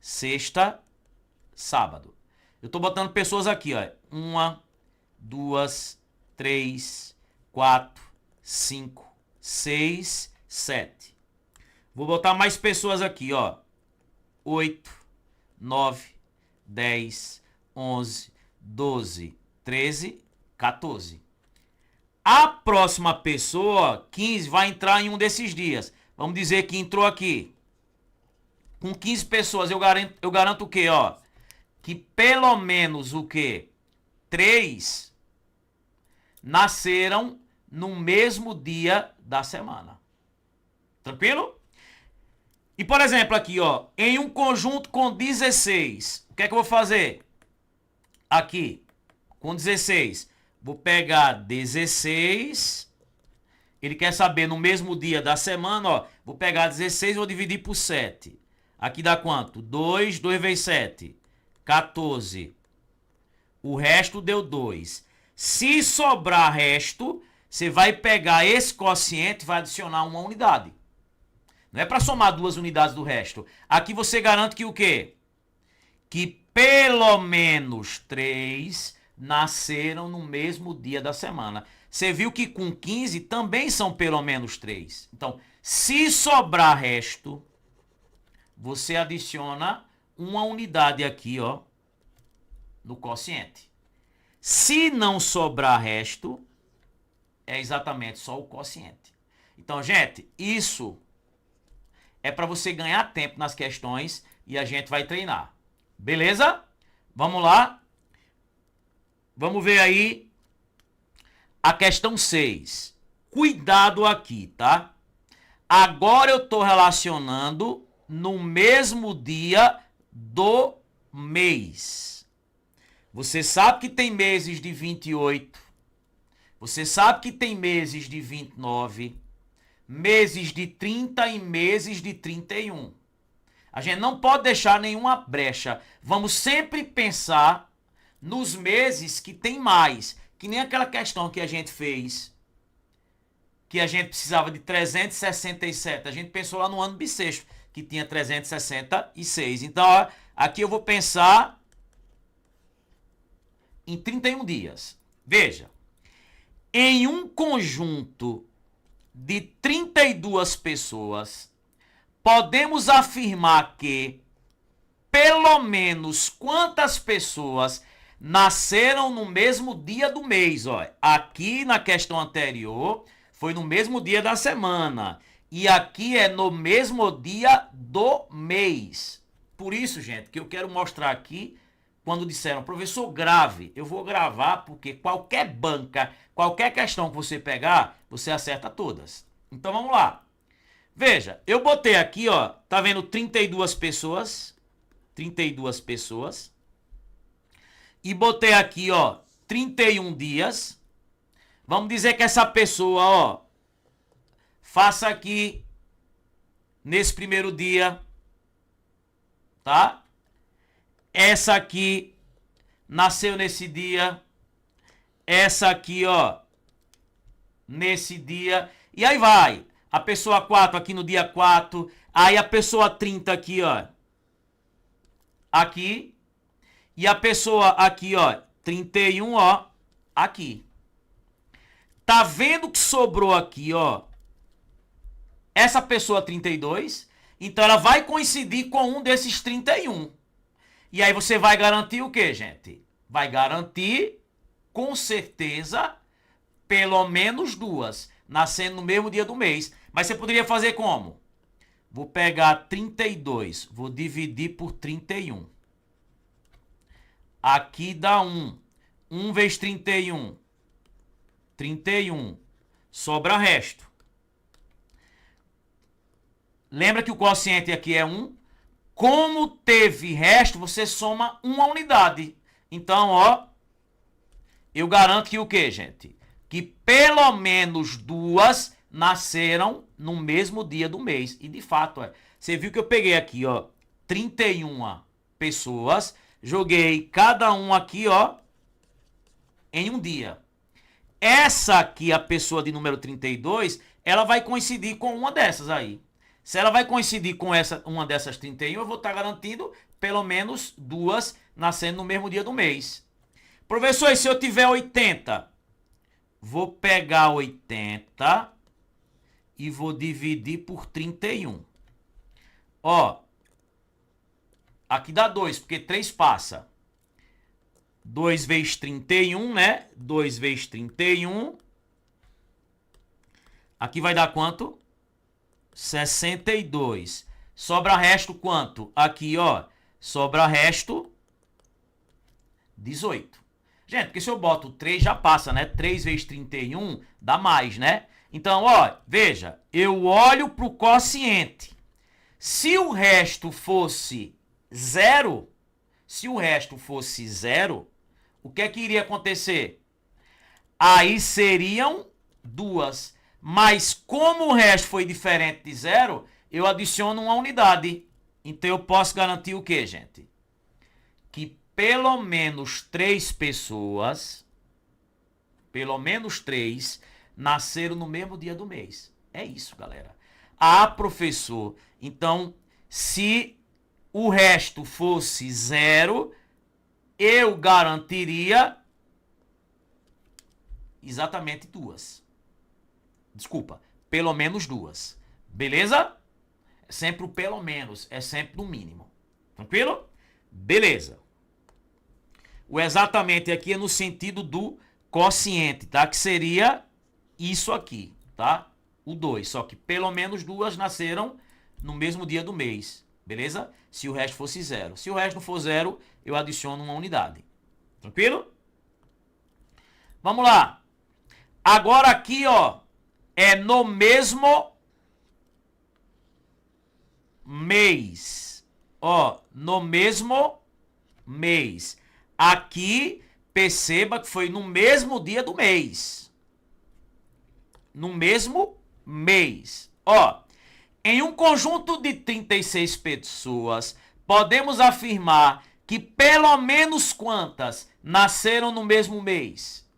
sexta, sábado. Eu tô botando pessoas aqui, ó. 1, 2, 3, 4, 5, 6, 7. Vou botar mais pessoas aqui, ó. 8, 9, 10, 11, 12, 13, 14. A próxima pessoa, 15, vai entrar em um desses dias. Vamos dizer que entrou aqui. Com 15 pessoas, eu garanto o quê, ó? Que pelo menos o quê? 3 nasceram no mesmo dia da semana. Tranquilo? E, por exemplo, aqui, ó, em um conjunto com 16, o que é que eu vou fazer? Aqui, com 16, vou pegar 16, ele quer saber no mesmo dia da semana, ó, vou pegar 16 e vou dividir por 7. Aqui dá quanto? 2, 2 vezes 7, 14. O resto deu 2. Se sobrar resto, você vai pegar esse quociente e vai adicionar uma unidade. Não é para somar 2 unidades do resto. Aqui você garante que o quê? Que pelo menos 3 nasceram no mesmo dia da semana. Você viu que com 15 também são pelo menos 3. Então, se sobrar resto, você adiciona uma unidade aqui, ó, no quociente. Se não sobrar resto, é exatamente só o quociente. Então, gente, isso é para você ganhar tempo nas questões e a gente vai treinar. Beleza? Vamos lá. Vamos ver aí a questão 6. Cuidado aqui, tá? Agora eu estou relacionando no mesmo dia do mês. Você sabe que tem meses de 28. Você sabe que tem meses de 29. Meses de 30 e meses de 31. A gente não pode deixar nenhuma brecha. Vamos sempre pensar nos meses que tem mais. Que nem aquela questão que a gente fez, que a gente precisava de 367. A gente pensou lá no ano bissexto, que tinha 366. Então, ó, aqui eu vou pensar em 31 dias. Veja, em um conjunto de 32 pessoas, podemos afirmar que pelo menos quantas pessoas nasceram no mesmo dia do mês. Ó. Aqui na questão anterior foi no mesmo dia da semana. E aqui é no mesmo dia do mês. Por isso, gente, que eu quero mostrar aqui, quando disseram, professor, grave. Eu vou gravar porque qualquer banca, qualquer questão que você pegar, você acerta todas. Então vamos lá. Veja, eu botei aqui, ó, tá vendo 32 pessoas? 32 pessoas. E botei aqui, ó, 31 dias. Vamos dizer que essa pessoa, ó, faça aqui nesse primeiro dia, tá? Essa aqui nasceu nesse dia. Essa aqui, ó, nesse dia. E aí vai. A pessoa 4 aqui no dia 4. Aí a pessoa 30 aqui, ó. Aqui. E a pessoa aqui, ó. 31, ó. Aqui. Tá vendo que sobrou aqui, ó? Essa pessoa 32. Então ela vai coincidir com um desses 31. E aí você vai garantir o quê, gente? Vai garantir, com certeza, pelo menos 2, nascendo no mesmo dia do mês. Mas você poderia fazer como? Vou pegar 32, vou dividir por 31. Aqui dá 1. 1 vezes 31. 31. Sobra resto. Lembra que o quociente aqui é 1? Como teve resto, você soma uma unidade. Então, ó, eu garanto que o quê, gente? Que pelo menos duas nasceram no mesmo dia do mês. E de fato, você viu que eu peguei aqui, ó, 31 pessoas, joguei cada um aqui, ó, em um dia. Essa aqui, a pessoa de número 32, ela vai coincidir com uma dessas aí. Se ela vai coincidir com uma dessas 31, eu vou estar garantindo pelo menos duas nascendo no mesmo dia do mês. Professor, e se eu tiver 80? Vou pegar 80 e vou dividir por 31. Ó, aqui dá 2, porque 3 passa. 2 vezes 31, né? 2 vezes 31. Aqui vai dar quanto? 62. Sobra resto quanto? Aqui, ó. Sobra resto 18. Gente, porque se eu boto 3 já passa, né? 3 vezes 31 dá mais, né? Então, ó, veja. Eu olho pro quociente. Se o resto fosse 0, o que é que iria acontecer? Aí seriam duas. Mas como o resto foi diferente de 0, eu adiciono uma unidade. Então eu posso garantir o quê, gente? Que pelo menos 3 pessoas, pelo menos 3, nasceram no mesmo dia do mês. É isso, galera. Ah, professor, então se o resto fosse 0, eu garantiria exatamente duas. Desculpa, pelo menos duas. Beleza? É sempre o pelo menos, é sempre no mínimo. Tranquilo? Beleza. O exatamente aqui é no sentido do quociente, tá? Que seria isso aqui, tá? O 2. Só que pelo menos duas nasceram no mesmo dia do mês. Beleza? Se o resto fosse 0. Se o resto não for 0, eu adiciono uma unidade. Tranquilo? Vamos lá. Agora aqui, ó, é no mesmo mês. Ó, no mesmo mês. Aqui, perceba que foi no mesmo dia do mês. No mesmo mês. Ó, em um conjunto de 36 pessoas, podemos afirmar que pelo menos quantas nasceram no mesmo mês?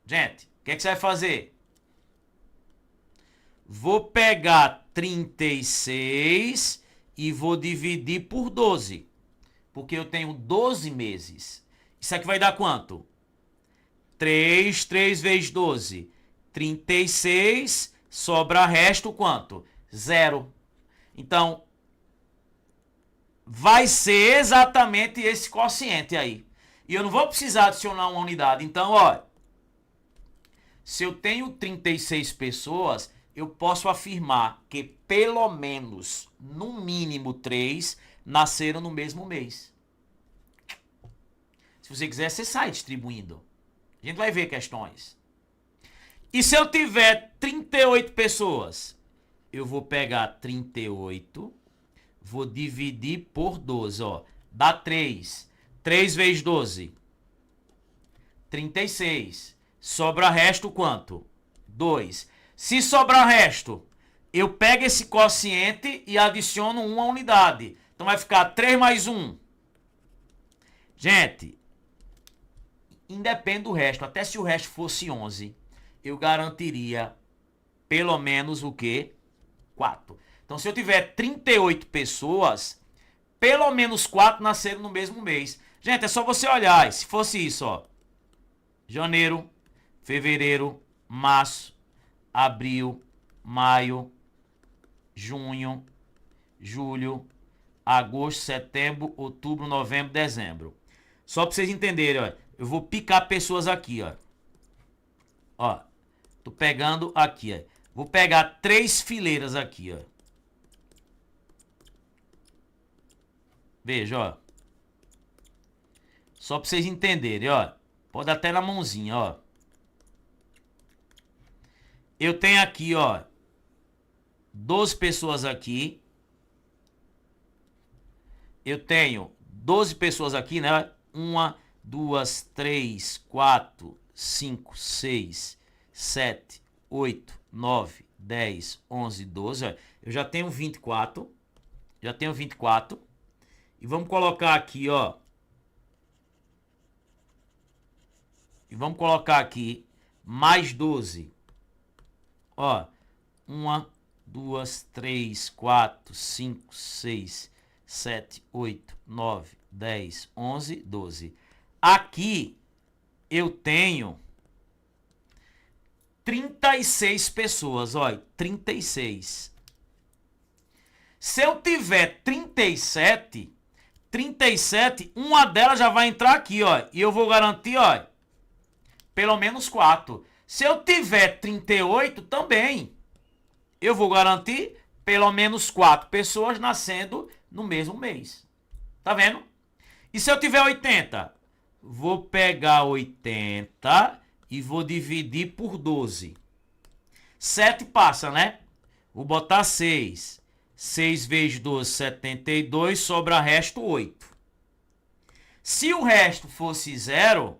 Gente, o que você vai fazer? Vou pegar 36 e vou dividir por 12. Porque eu tenho 12 meses. Isso aqui vai dar quanto? 3 vezes 12. 36, sobra resto quanto? 0. Então, vai ser exatamente esse quociente aí. E eu não vou precisar adicionar uma unidade. Então, ó, se eu tenho 36 pessoas, eu posso afirmar que pelo menos, no mínimo 3, nasceram no mesmo mês. Se você quiser, você sai distribuindo. A gente vai ver questões. E se eu tiver 38 pessoas, eu vou pegar 38, vou dividir por 12, ó. Dá 3. 3 vezes 12. 36. Sobra resto quanto? 2. Se sobrar resto, eu pego esse quociente e adiciono uma unidade. Então vai ficar 3 mais 1. Gente, independe do resto. Até se o resto fosse 11, eu garantiria pelo menos o quê? 4. Então se eu tiver 38 pessoas, pelo menos 4 nasceram no mesmo mês. Gente, é só você olhar. Se fosse isso, ó. Janeiro, fevereiro, março, abril, maio, junho, julho, agosto, setembro, outubro, novembro, dezembro. Só pra vocês entenderem, ó. Eu vou picar pessoas aqui, ó. Ó. Tô pegando aqui, ó. Vou pegar 3 fileiras aqui, ó. Veja, ó. Só pra vocês entenderem, ó. Pode até na mãozinha, ó. Eu tenho aqui, ó, 12 pessoas aqui. Eu tenho 12 pessoas aqui, né? 1, 2, 3, 4, 5, 6, 7, 8, 9, 10, 11, 12. Ó. Eu já tenho 24. Já tenho 24. E vamos colocar aqui, ó. E vamos colocar aqui mais 12. Ó. 1, 2, 3, 4, 5, 6, 7, 8, 9, 10, 11, 12. Aqui eu tenho 36 pessoas, ó, 36. Se eu tiver 37, uma delas já vai entrar aqui, ó, e eu vou garantir, ó, pelo menos 4. Se eu tiver 38 também, eu vou garantir pelo menos 4 pessoas nascendo no mesmo mês. Tá vendo? E se eu tiver 80? Vou pegar 80 e vou dividir por 12. 7 passa, né? Vou botar 6. 6 vezes 12, 72. Sobra resto 8. Se o resto fosse 0,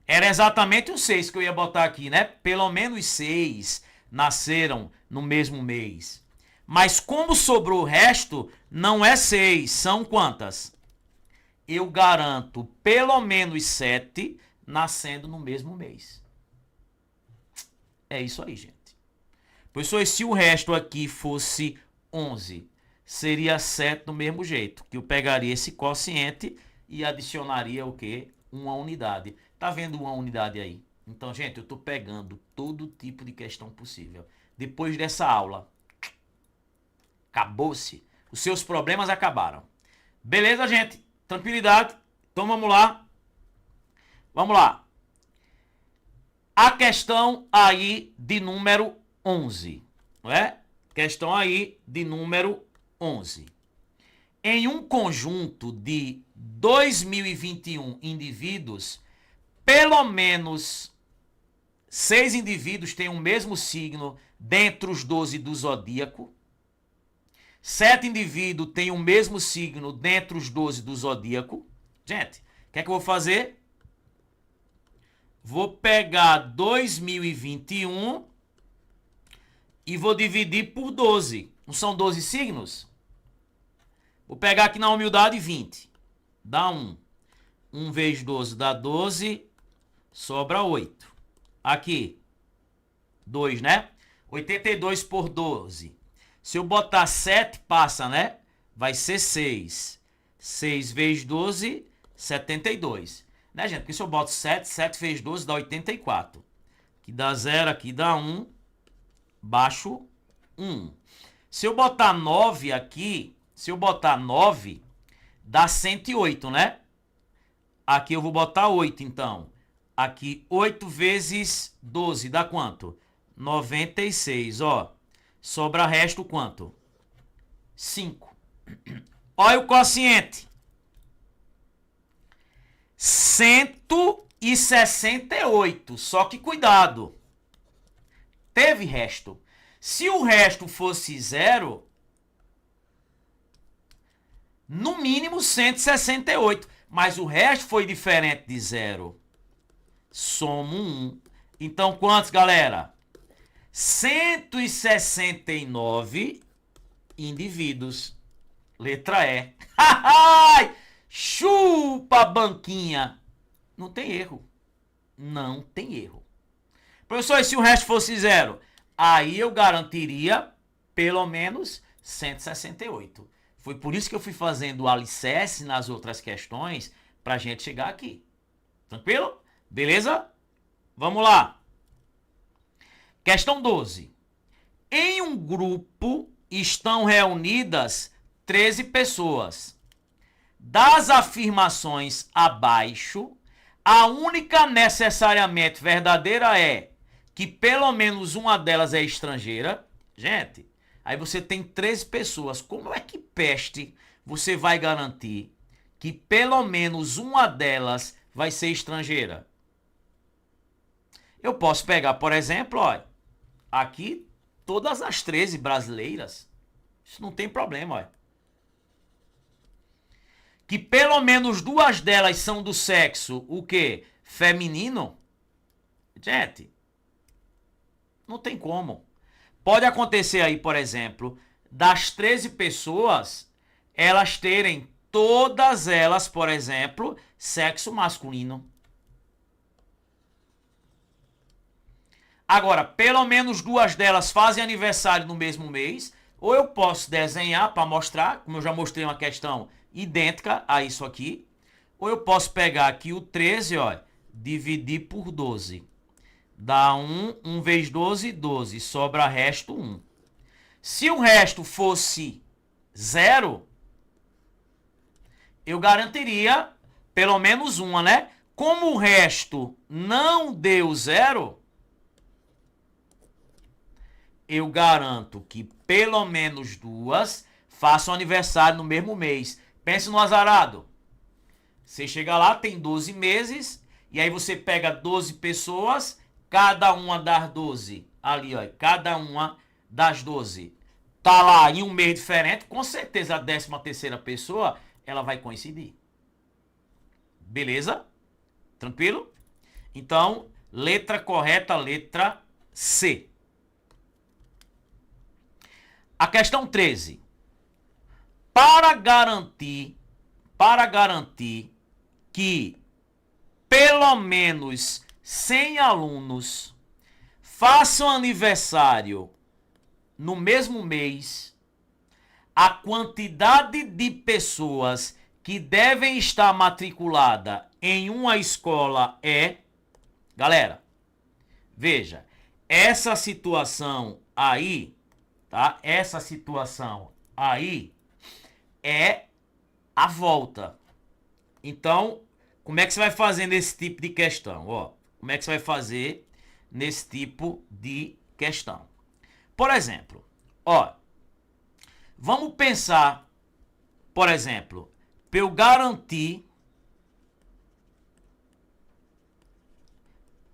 era exatamente o 6 que eu ia botar aqui, né? Pelo menos 6 nasceram no mesmo mês. Mas como sobrou o resto, não é 6, são quantas? Eu garanto pelo menos 7 nascendo no mesmo mês. É isso aí, gente. Pois se o resto aqui fosse 11, seria 7 do mesmo jeito. Que eu pegaria esse quociente e adicionaria o quê? Uma unidade. Tá vendo uma unidade aí? Então, gente, eu tô pegando todo tipo de questão possível. Depois dessa aula, acabou-se. Os seus problemas acabaram. Beleza, gente? Tranquilidade. Então vamos lá. Vamos lá. A questão aí de número 11. Não é? Questão aí de número 11. Em um conjunto de 2021 indivíduos, pelo menos 6 indivíduos têm o mesmo signo dentre os 12 do zodíaco. 7 indivíduos têm o mesmo signo dentre os 12 do zodíaco. Gente, o que é que eu vou fazer? Vou pegar 2021 e vou dividir por 12. Não são 12 signos? Vou pegar aqui na humildade 20. Dá 1. 1 vezes 12 dá 12. Sobra 8. Aqui. 2, né? 82 por 12. Se eu botar 7, passa, né? Vai ser 6. 6 vezes 12, 72. Né, gente? Porque se eu boto 7, 7 vezes 12 dá 84. Aqui dá 0, aqui dá 1. Baixo 1. Se eu botar 9 aqui, dá 108, né? Aqui eu vou botar 8, então. Aqui, 8 vezes 12 dá quanto? 96, ó. Sobra resto quanto? 5. Olha o quociente. 168. Só que cuidado. Teve resto. Se o resto fosse 0, no mínimo 168. Mas o resto foi diferente de 0. Somo 1. Então, quantos, galera? 169 indivíduos. Letra E. Chupa, banquinha. Não tem erro. Não tem erro. Professor, e se o resto fosse 0? Aí eu garantiria pelo menos 168. Foi por isso que eu fui fazendo o alicerce nas outras questões pra gente chegar aqui. Tranquilo? Beleza? Vamos lá. Questão 12. Em um grupo estão reunidas 13 pessoas. Das afirmações abaixo, a única necessariamente verdadeira é que pelo menos uma delas é estrangeira. Gente, aí você tem 13 pessoas. Como é que peste você vai garantir que pelo menos uma delas vai ser estrangeira? Eu posso pegar, por exemplo, ó, aqui todas as 13 brasileiras. Isso não tem problema, ó. Que pelo menos duas delas são do sexo, o quê? Feminino? Gente, não tem como. Pode acontecer aí, por exemplo, das 13 pessoas, elas terem todas elas, por exemplo, sexo masculino. Agora, pelo menos duas delas fazem aniversário no mesmo mês, ou eu posso desenhar para mostrar, como eu já mostrei uma questão idêntica a isso aqui, ou eu posso pegar aqui o 13, ó, dividir por 12. Dá 1 vezes 12, 12. Sobra resto 1. Se o resto fosse 0, eu garantiria pelo menos uma, né? Como o resto não deu 0, eu garanto que pelo menos duas façam aniversário no mesmo mês. Pense no azarado. Você chega lá, tem 12 meses, e aí você pega 12 pessoas, cada uma das 12, ali ó, cada uma das 12 tá lá em um mês diferente, com certeza a 13ª pessoa, ela vai coincidir. Beleza? Tranquilo? Então, letra correta, letra C. A questão 13. Para garantir que pelo menos 100 alunos façam aniversário no mesmo mês, a quantidade de pessoas que devem estar matriculada em uma escola é... Galera, veja, essa situação aí, tá? Essa situação aí é a volta. Então, como é que você vai fazer nesse tipo de questão? Ó, como é que você vai fazer nesse tipo de questão? Por exemplo, ó, vamos pensar, por exemplo, para eu garantir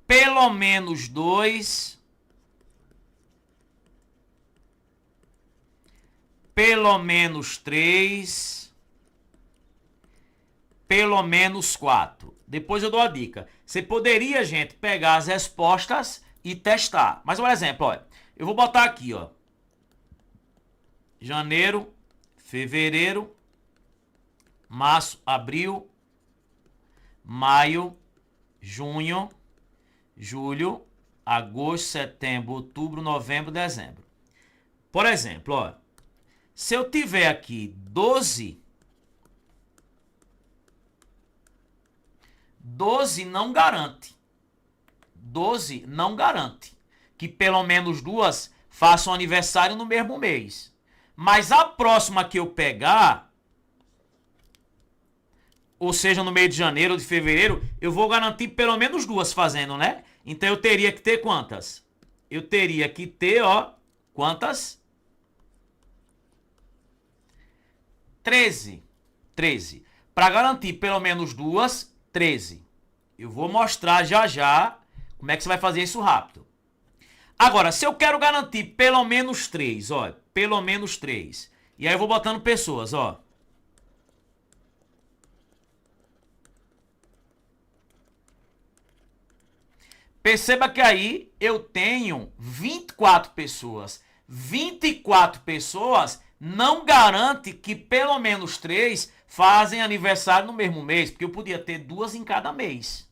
pelo menos 2, pelo menos 3, pelo menos 4. Depois eu dou a dica. Você poderia, gente, pegar as respostas e testar. Mas, por exemplo, ó, eu vou botar aqui, ó, janeiro, fevereiro, março, abril, maio, junho, julho, agosto, setembro, outubro, novembro, dezembro. Por exemplo, ó, se eu tiver aqui 12 não garante. 12 não garante que pelo menos duas façam aniversário no mesmo mês. Mas a próxima que eu pegar, ou seja, no mês de janeiro ou de fevereiro, eu vou garantir pelo menos duas fazendo, né? Então eu teria que ter quantas? Eu teria que ter, ó, quantas? 13. 13. Para garantir pelo menos duas, 13. Eu vou mostrar já já como é que você vai fazer isso rápido. Agora, se eu quero garantir pelo menos 3, ó, pelo menos 3. E aí eu vou botando pessoas, ó. Perceba que aí eu tenho 24 pessoas. 24 pessoas não garante que pelo menos 3 fazem aniversário no mesmo mês, porque eu podia ter duas em cada mês.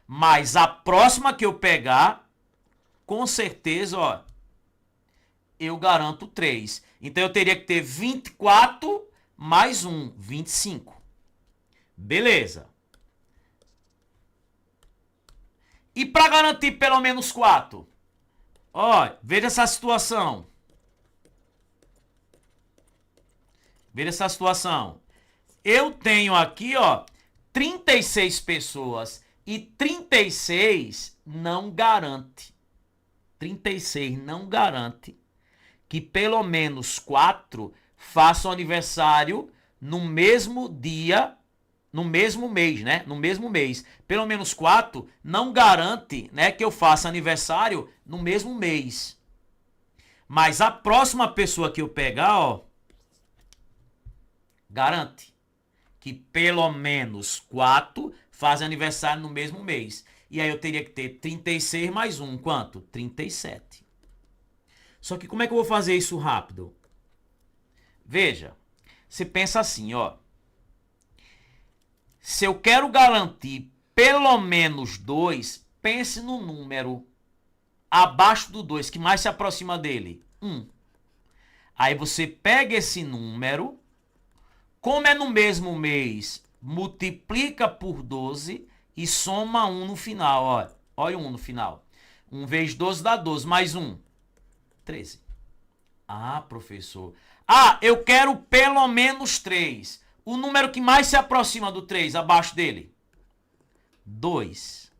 Mas a próxima que eu pegar, com certeza, ó, eu garanto 3. Então eu teria que ter 24 mais 1, 25. Beleza. E para garantir pelo menos 4? Ó, veja essa situação. Veja essa situação. Eu tenho aqui, ó, 36 pessoas e 36 não garante. 36 não garante que pelo menos 4 façam aniversário no mesmo dia, no mesmo mês, né? No mesmo mês. Pelo menos 4 não garante, né, que eu faça aniversário no mesmo mês. Mas a próxima pessoa que eu pegar, ó, garante que pelo menos 4 fazem aniversário no mesmo mês. E aí eu teria que ter 36 mais 1, quanto? 37. Só que como é que eu vou fazer isso rápido? Veja, você pensa assim, ó. Se eu quero garantir pelo menos 2, pense no número abaixo do 2, que mais se aproxima dele. 1. Aí você pega esse número, como é no mesmo mês, multiplica por 12 e soma 1 no final. Ó. Olha o 1 no final. 1 vezes 12 dá 12, mais 1, 13. Ah, professor. Ah, eu quero pelo menos 3. O número que mais se aproxima do 3, abaixo dele? 2.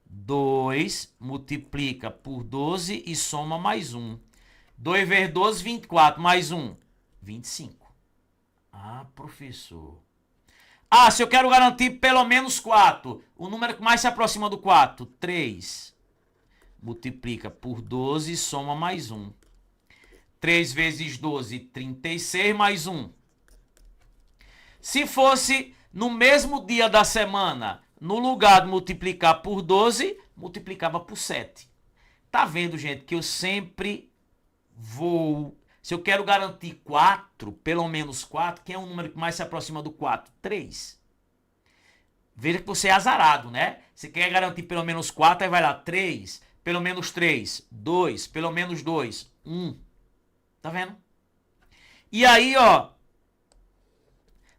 2 multiplica por 12 e soma mais 1. 2 vezes 12, 24. Mais 1, 25. Ah, professor. Ah, se eu quero garantir pelo menos 4. O número que mais se aproxima do 4? 3. Multiplica por 12 e soma mais 1. 3 vezes 12, 36, mais 1. Se fosse no mesmo dia da semana, no lugar de multiplicar por 12, multiplicava por 7. Tá vendo, gente, que eu sempre vou... Se eu quero garantir 4, pelo menos 4, quem é o número que mais se aproxima do 4? 3. Veja que você é azarado, né? Você quer garantir pelo menos 4, aí vai lá 3, pelo menos 3, 2, pelo menos 2, 1. Tá vendo? E aí, ó,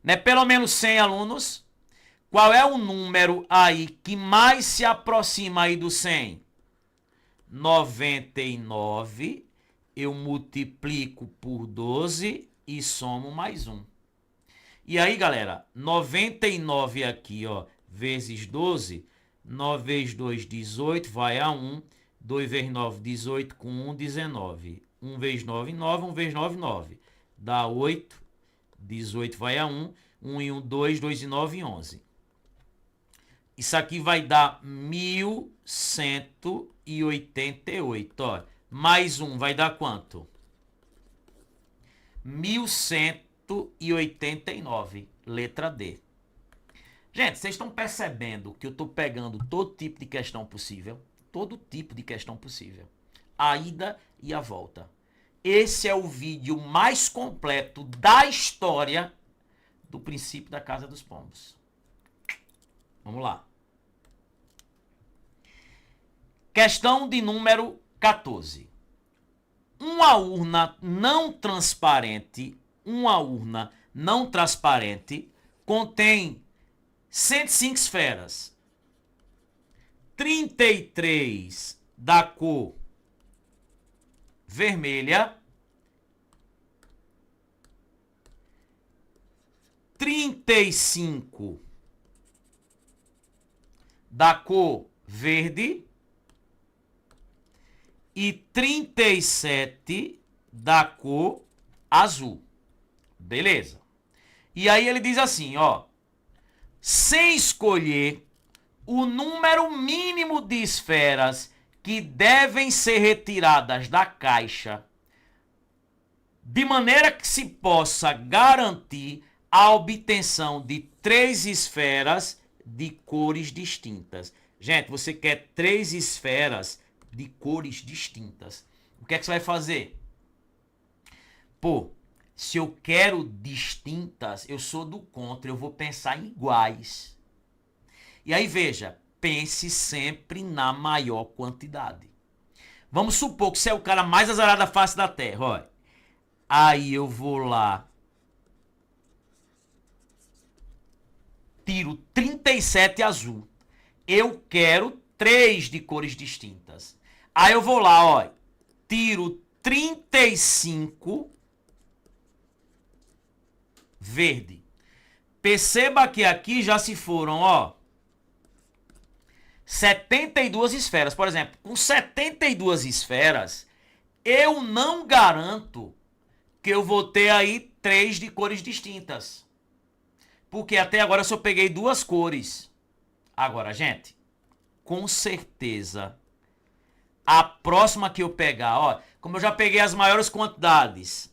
né, pelo menos 100 alunos, qual é o número aí que mais se aproxima aí do 100? 99, eu multiplico por 12 e somo mais 1. E aí, galera, 99 aqui, ó, vezes 12, 9 vezes 2, 18, vai a 1. 2 vezes 9, 18, com 1, 19. 1 vezes 9, 9, 1 vezes 9, 9. Dá 8, 18 vai a 1. 1 e 1, 2, 2 e 9, 11. Isso aqui vai dar 1188, ó. Mais 1 vai dar quanto? 1189, letra D. Gente, vocês estão percebendo que eu estou pegando todo tipo de questão possível? Todo tipo de questão possível. A ida e a volta. Esse é o vídeo mais completo da história do princípio da Casa dos Pombos. Vamos lá. Questão de número 14. Uma urna não transparente contém 105 esferas. 33 da cor vermelha, 35 da cor verde e 37 da cor azul. Beleza. E aí ele diz assim, ó, sem escolher o número mínimo de esferas que devem ser retiradas da caixa, de maneira que se possa garantir a obtenção de 3 esferas de cores distintas. Gente, você quer 3 esferas de cores distintas. O que é que você vai fazer? Pô, se eu quero distintas, eu sou do contra, eu vou pensar em iguais. E aí, veja, pense sempre na maior quantidade. Vamos supor que você é o cara mais azarado da face da Terra, olha. Aí eu vou lá, tiro 37 azul. Eu quero 3 de cores distintas. Aí eu vou lá, ó, tiro 35 verde. Perceba que aqui já se foram, ó, 72 esferas. Por exemplo, com 72 esferas, eu não garanto que eu vou ter aí 3 de cores distintas. Porque até agora eu só peguei 2 cores. Agora, gente, com certeza, a próxima que eu pegar, ó, como eu já peguei as maiores quantidades,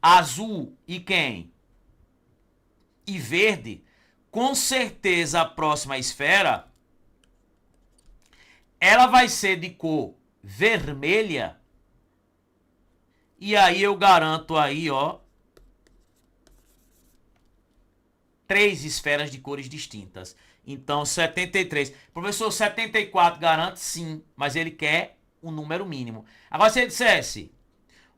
azul e quem? E verde, com certeza a próxima esfera, ela vai ser de cor vermelha. E aí eu garanto aí, ó, 3 esferas de cores distintas. Então, 73. Professor, 74 garante sim, mas ele quer um número mínimo. Agora, se ele dissesse,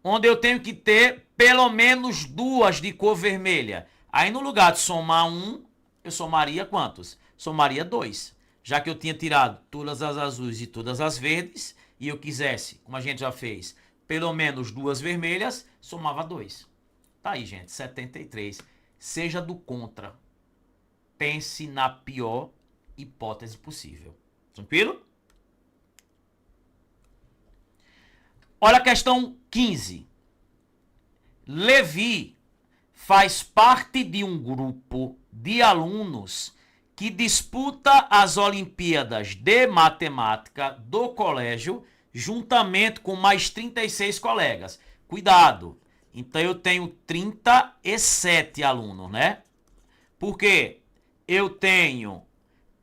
onde eu tenho que ter pelo menos 2 de cor vermelha. Aí, no lugar de somar 1, eu somaria quantos? Somaria 2. Já que eu tinha tirado todas as azuis e todas as verdes, e eu quisesse, como a gente já fez, pelo menos 2 vermelhas, somava 2. Tá aí, gente, 73. Seja do contra. Pense na pior hipótese possível. Tranquilo? Olha a questão 15. Levi faz parte de um grupo de alunos que disputa as Olimpíadas de Matemática do colégio juntamente com mais 36 colegas. Cuidado! Então eu tenho 37 alunos, né? Por quê? Eu tenho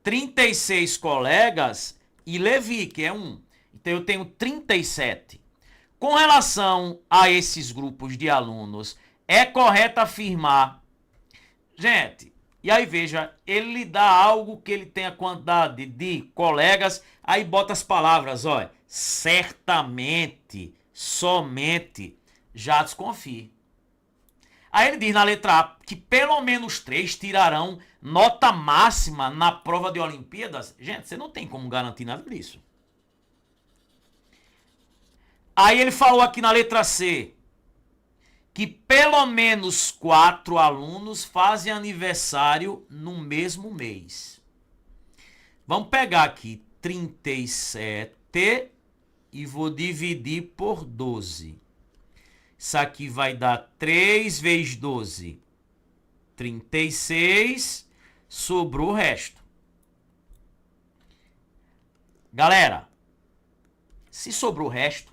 36 colegas e Levi, que é um. Então eu tenho 37. Com relação a esses grupos de alunos, é correto afirmar... Gente, e aí veja, ele lhe dá algo que ele tem a quantidade de colegas, aí bota as palavras, olha, certamente, somente, já desconfie. Aí ele diz na letra A que pelo menos 3 tirarão nota máxima na prova de Olimpíadas. Gente, você não tem como garantir nada disso. Aí ele falou aqui na letra C que pelo menos 4 alunos fazem aniversário no mesmo mês. Vamos pegar aqui 37 e vou dividir por 12. Isso aqui vai dar 3 vezes 12. 36. Sobrou o resto. Galera, se sobrou o resto,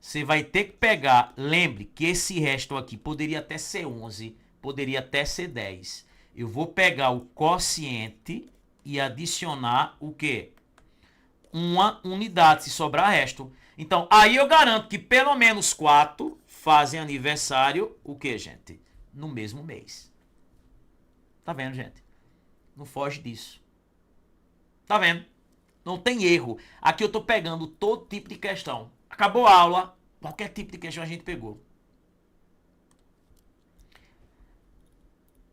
você vai ter que pegar... Lembre que esse resto aqui poderia até ser 11, poderia até ser 10. Eu vou pegar o quociente e adicionar o quê? Uma unidade, se sobrar resto. Então, aí eu garanto que pelo menos 4... fazem aniversário, o que, gente? No mesmo mês. Tá vendo, gente? Não foge disso. Tá vendo? Não tem erro. Aqui eu tô pegando todo tipo de questão. Acabou a aula, qualquer tipo de questão a gente pegou.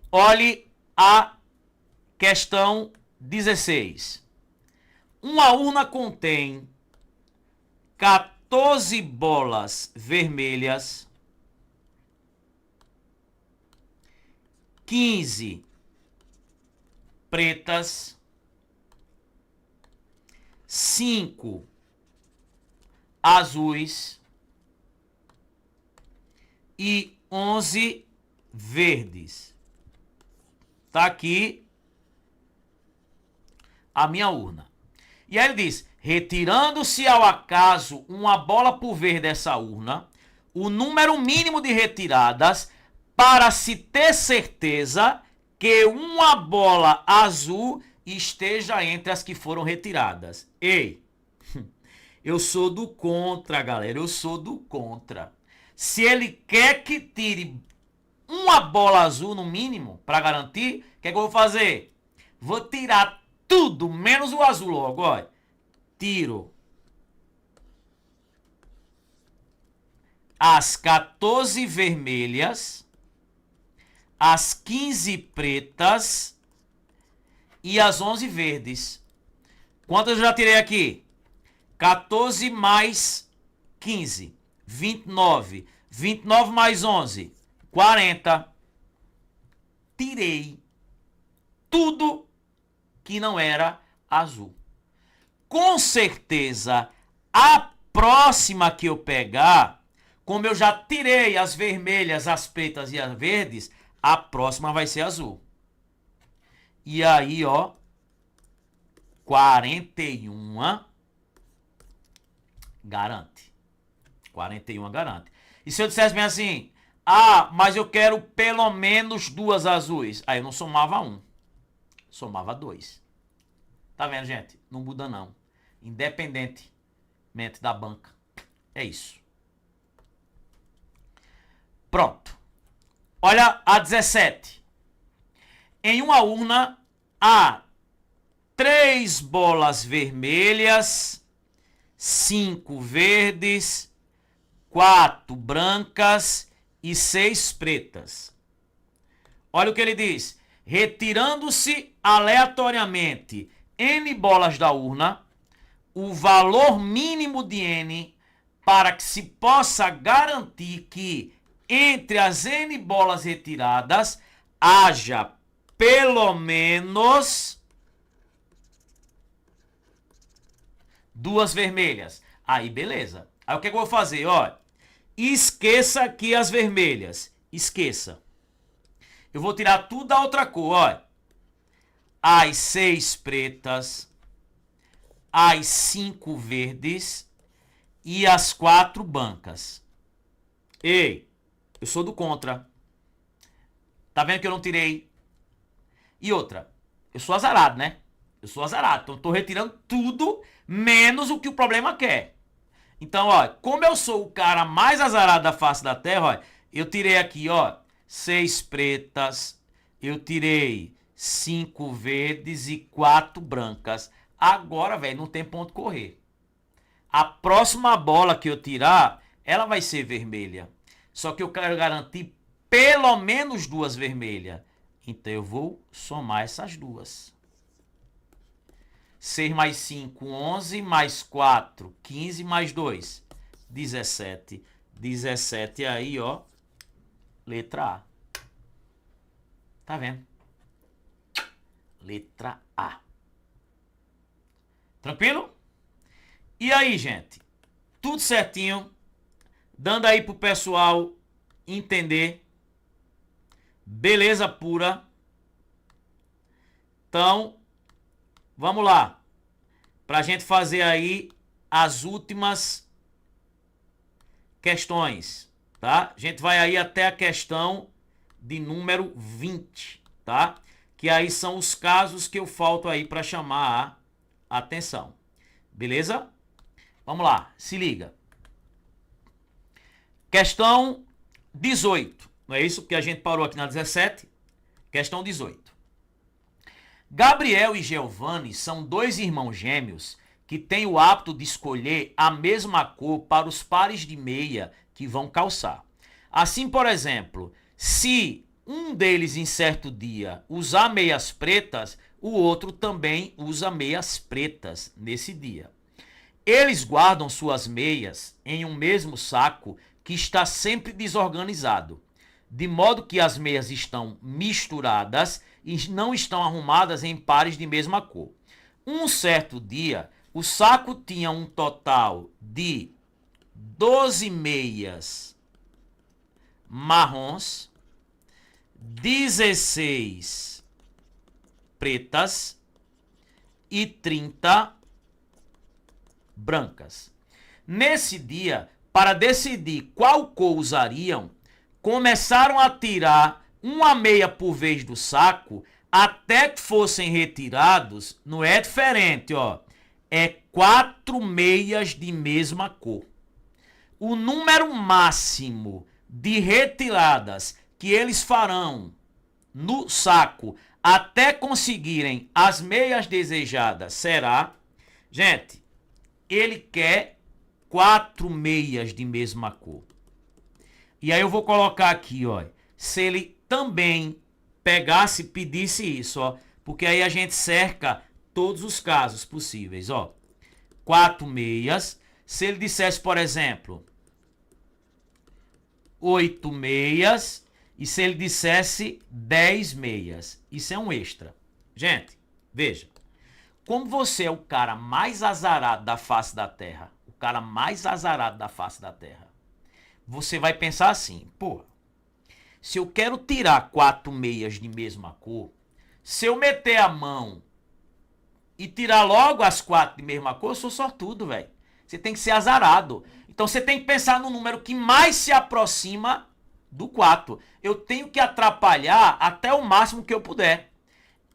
Olhe a questão 16. Uma urna contém 14 bolas vermelhas, 15 pretas, 5 azuis e 11 verdes. Tá aqui a minha urna. E aí ele diz: retirando-se ao acaso uma bola por vez dessa urna, o número mínimo de retiradas para se ter certeza que uma bola azul esteja entre as que foram retiradas. Ei, eu sou do contra, galera, eu sou do contra. Se ele quer que tire uma bola azul no mínimo, para garantir, o que é que eu vou fazer? Vou tirar tudo, menos o azul logo, olha. Tiro as 14 vermelhas, as 15 pretas e as 11 verdes. Quantas eu já tirei aqui? 14 mais 15, 29. 29 mais 11, 40. Tirei tudo que não era azul. Com certeza, a próxima que eu pegar, Como eu já tirei as vermelhas, as pretas e as verdes, a próxima vai ser azul. E aí, ó, 41 garante. 41 garante. E se eu dissesse bem assim, mas eu quero pelo menos 2 azuis. Aí eu não somava 1, somava 2. Tá vendo, gente? Não muda não. Independentemente da banca. É isso. Pronto. Olha a 17. Em uma urna há 3 bolas vermelhas, 5 verdes, 4 brancas e 6 pretas. Olha o que ele diz. Retirando-se aleatoriamente N bolas da urna, o valor mínimo de N para que se possa garantir que entre as N bolas retiradas haja pelo menos 2 vermelhas. Aí, beleza. Aí o que eu vou fazer? Ó, esqueça aqui as vermelhas. Esqueça. Eu vou tirar tudo da outra cor, ó. As 6 pretas, as 5 verdes e as 4 brancas. Ei, eu sou do contra. Tá vendo que eu não tirei? E outra, eu sou azarado, né? Eu sou azarado, então eu tô retirando tudo menos o que o problema quer. Então, ó, como eu sou o cara mais azarado da face da Terra, ó, eu tirei aqui, ó, 6 pretas, eu tirei 5 verdes e 4 brancas. Agora, velho, não tem ponto correr. A próxima bola que eu tirar, ela vai ser vermelha. Só que eu quero garantir pelo menos 2 vermelhas. Então eu vou somar essas duas. 6 mais 5, 11, mais 4, 15, mais 2, 17. 17 aí, ó, letra A. Tá vendo? Letra A. Tranquilo? E aí, gente? Tudo certinho? Dando aí pro pessoal entender. Beleza pura. Então, vamos lá. Pra gente fazer aí as últimas questões, tá? A gente vai aí até a questão de número 20, tá? Que aí são os casos que eu falto aí para chamar a atenção. Beleza? Vamos lá, se liga. Questão 18. Não é isso que a gente parou aqui na 17? Questão 18. Gabriel e Giovanni são 2 irmãos gêmeos que têm o hábito de escolher a mesma cor para os pares de meia que vão calçar. Assim, por exemplo, se um deles em certo dia usar meias pretas, o outro também usa meias pretas nesse dia. Eles guardam suas meias em um mesmo saco que está sempre desorganizado, de modo que as meias estão misturadas e não estão arrumadas em pares de mesma cor. Um certo dia, o saco tinha um total de 12 meias marrons, 16 pretas e 30 brancas. Nesse dia, para decidir qual cor usariam, começaram a tirar uma meia por vez do saco até que fossem retirados. Não é diferente, ó. É 4 meias de mesma cor. O número máximo de retiradas que eles farão no saco até conseguirem as meias desejadas será... Gente, ele quer 4 meias de mesma cor. E aí eu vou colocar aqui, ó, se ele também pegasse, pedisse isso, ó, porque aí a gente cerca todos os casos possíveis, ó. 4 meias. Se ele dissesse, por exemplo, 8 meias, e se ele dissesse 10 meias, isso é um extra. Gente, veja, como você é o cara mais azarado da face da Terra, o cara mais azarado da face da Terra, você vai pensar assim, pô, se eu quero tirar 4 meias de mesma cor, se eu meter a mão e tirar logo as 4 de mesma cor, eu sou sortudo, velho. Você tem que ser azarado. Então você tem que pensar no número que mais se aproxima do 4. Eu tenho que atrapalhar até o máximo que eu puder.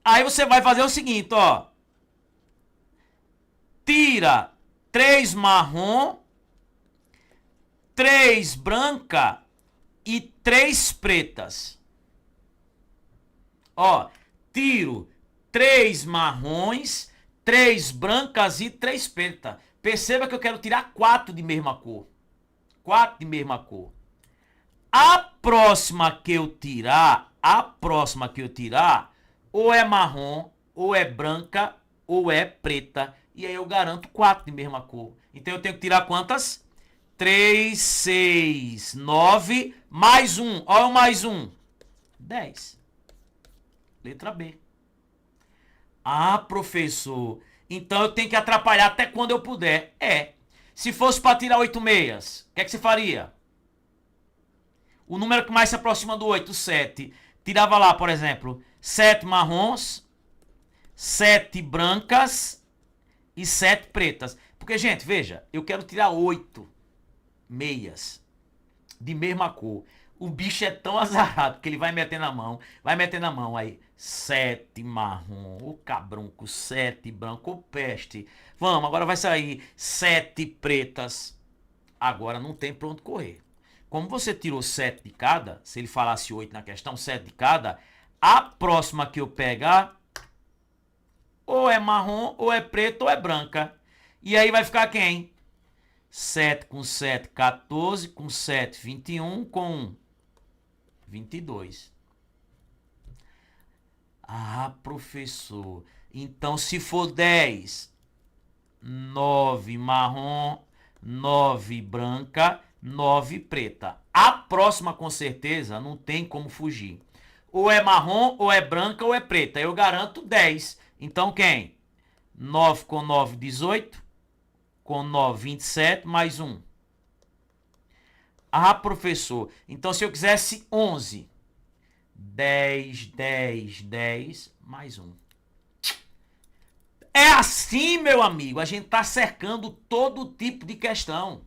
Aí você vai fazer o seguinte, ó. Tira 3 marrom, 3 branca e 3 pretas. Ó, tiro 3 marrons, 3 brancas e 3 pretas. Perceba que eu quero tirar 4 de mesma cor. 4 de mesma cor. A próxima que eu tirar, ou é marrom, ou é branca, ou é preta. E aí eu garanto 4 de mesma cor. Então eu tenho que tirar quantas? 3, 6, 9, mais 1. Olha o mais 1. 10. Letra B. Ah, professor, então eu tenho que atrapalhar até quando eu puder. É. Se fosse para tirar 8 meias, o que é que você faria? O número que mais se aproxima do 8, 7. Tirava lá, por exemplo, 7 marrons, 7 brancas e 7 pretas. Porque, gente, veja, eu quero tirar 8 meias de mesma cor. O bicho é tão azarado que ele vai metendo a mão, aí 7 marrom, o cabrunco, 7 branco, o peste. Vamos, agora vai sair 7 pretas. Agora não tem pra onde correr. Como você tirou 7 de cada, se ele falasse 8 na questão, 7 de cada, a próxima que eu pegar, ou é marrom, ou é preto, ou é branca. E aí vai ficar quem? 7 com 7, 14, com 7, 21, com 22. Ah, professor, então se for 10, 9 marrom, 9 branca, 9 preta. A próxima, com certeza, não tem como fugir. Ou é marrom, ou é branca, ou é preta. Eu garanto 10. Então quem? 9 com 9, 18. Com 9, 27, mais 1. Ah, professor, então se eu quisesse 11, 10, 10, 10, mais 1. É assim, meu amigo, a gente tá cercando todo tipo de questão.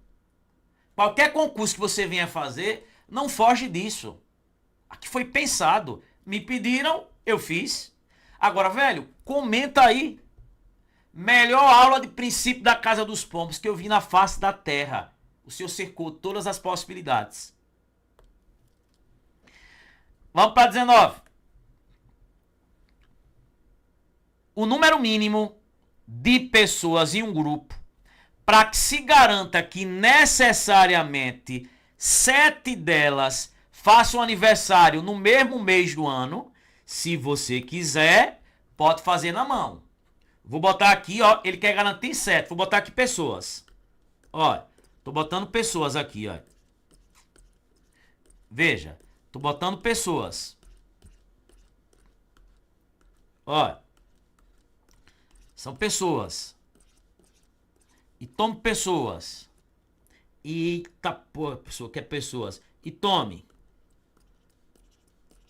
Qualquer concurso que você venha fazer, não foge disso. Aqui foi pensado. Me pediram, eu fiz. Agora, velho, comenta aí. Melhor aula de princípio da Casa dos Pombos que eu vi na face da terra. O senhor cercou todas as possibilidades. Vamos para 19. O número mínimo de pessoas em um grupo para que se garanta que necessariamente 7 delas façam aniversário no mesmo mês do ano. Se você quiser, pode fazer na mão. Vou botar aqui, ó, ele quer garantir 7. Vou botar aqui pessoas. Ó, tô botando pessoas aqui, ó. Veja, tô botando pessoas. Ó. São pessoas. E tome pessoas. Eita, pô, pessoa quer pessoas. E tome.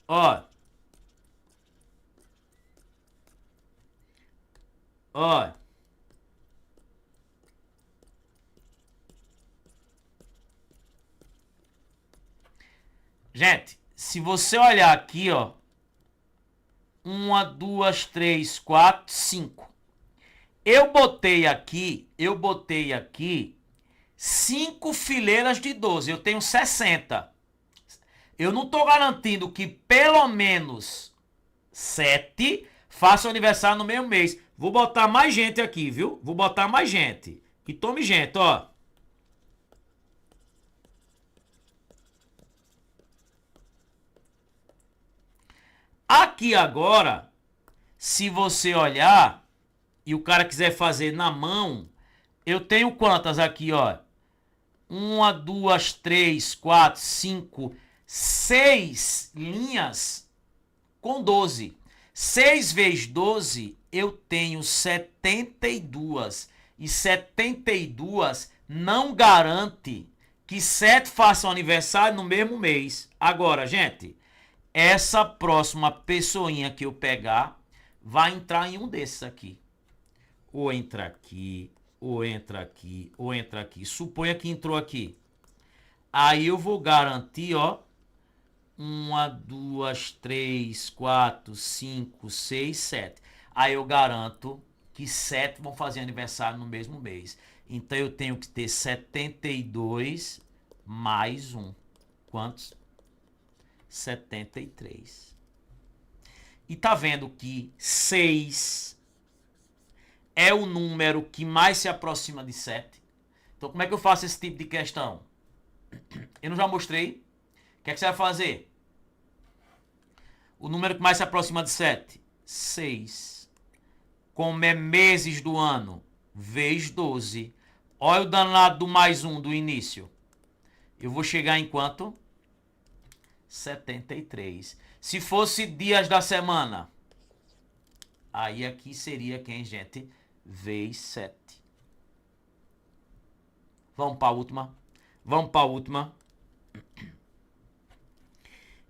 Ó. Ó. Gente, se você olhar aqui, ó. 1, 2, 3, 4, 5. Eu botei aqui 5 fileiras de 12. Eu tenho 60. Eu não tô garantindo que pelo menos 7 façam aniversário no mesmo mês. Vou botar mais gente aqui, viu? Vou botar mais gente. E tome gente, ó. Aqui agora, se você olhar e o cara quiser fazer na mão, eu tenho quantas aqui, ó? 1, 2, 3, 4, 5, 6 linhas com 12. 6 vezes 12, eu tenho 72. E 72 não garante que 7 façam aniversário no mesmo mês. Agora, gente, essa próxima pessoinha que eu pegar vai entrar em um desses aqui. Ou entra aqui, ou entra aqui, ou entra aqui. Suponha que entrou aqui. Aí eu vou garantir, ó, 1, 2, 3, 4, 5, 6, 7. Aí eu garanto que 7 vão fazer aniversário no mesmo mês. Então eu tenho que ter 72 mais 1. Quantos? 73. E tá vendo que 6 é o número que mais se aproxima de 7. Então como é que eu faço esse tipo de questão? Eu não já mostrei? O que é que você vai fazer? O número que mais se aproxima de 7? 6. Como é meses do ano? Vezes 12. Olha o danado do mais 1 do início. Eu vou chegar em quanto? 73. Se fosse dias da semana, aí aqui seria quem, gente? Vezes 7. Vamos para a última. Vamos para a última.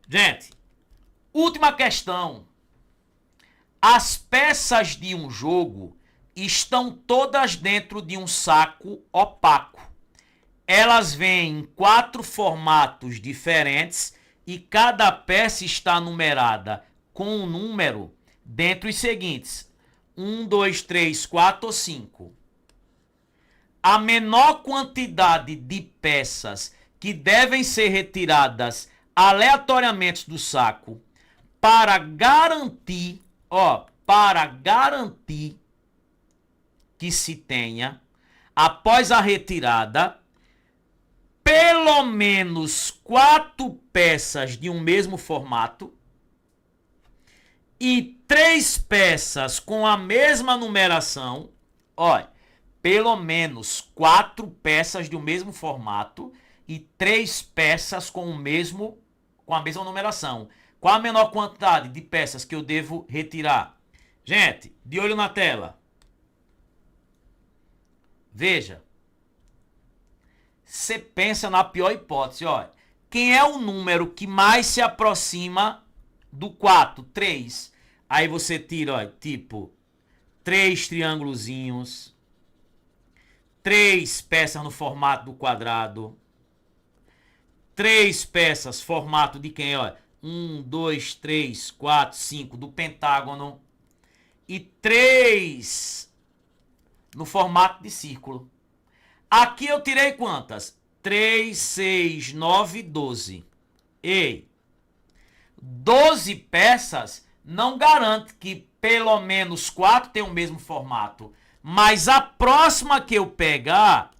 Gente, última questão. As peças de um jogo estão todas dentro de um saco opaco. Elas vêm em 4 formatos diferentes e cada peça está numerada com um número dentre os seguintes: 1, 2, 3, 4 ou 5. A menor quantidade de peças que devem ser retiradas aleatoriamente do saco para garantir que se tenha, após a retirada, pelo menos 4 peças de um mesmo formato e 3 peças com a mesma numeração. Olha, pelo menos 4 peças do mesmo formato e 3 peças com a mesma numeração. Qual a menor quantidade de peças que eu devo retirar? Gente, de olho na tela. Veja. Você pensa na pior hipótese, ó. Quem é o número que mais se aproxima do 4? 3. Aí você tira, ó, tipo, 3 triângulozinhos, 3 peças no formato do quadrado, 3 peças formato de quem, ó? 1, 2, 3, 4, 5 do pentágono e 3 no formato de círculo. Aqui eu tirei quantas? 3, 6, 9, 12. Ei, 12 peças não garante que pelo menos 4 tenham o mesmo formato. Mas a próxima que eu pegar,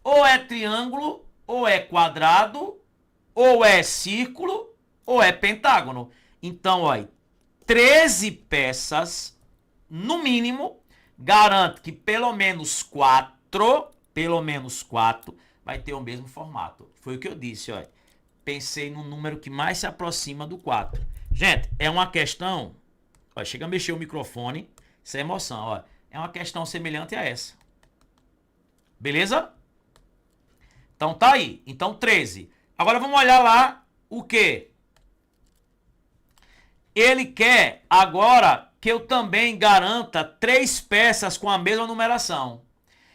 ou é triângulo, ou é quadrado, ou é círculo, ou é pentágono. Então, olha, 13 peças, no mínimo, garante que pelo menos 4 vai ter o mesmo formato. Foi o que eu disse, olha. Pensei no número que mais se aproxima do 4. Gente, é uma questão... Olha, chega a mexer o microfone, sem emoção, olha. É uma questão semelhante a essa. Beleza? Então tá aí. Então 13. Agora vamos olhar lá o quê? Ele quer agora que eu também garanta 3 peças com a mesma numeração.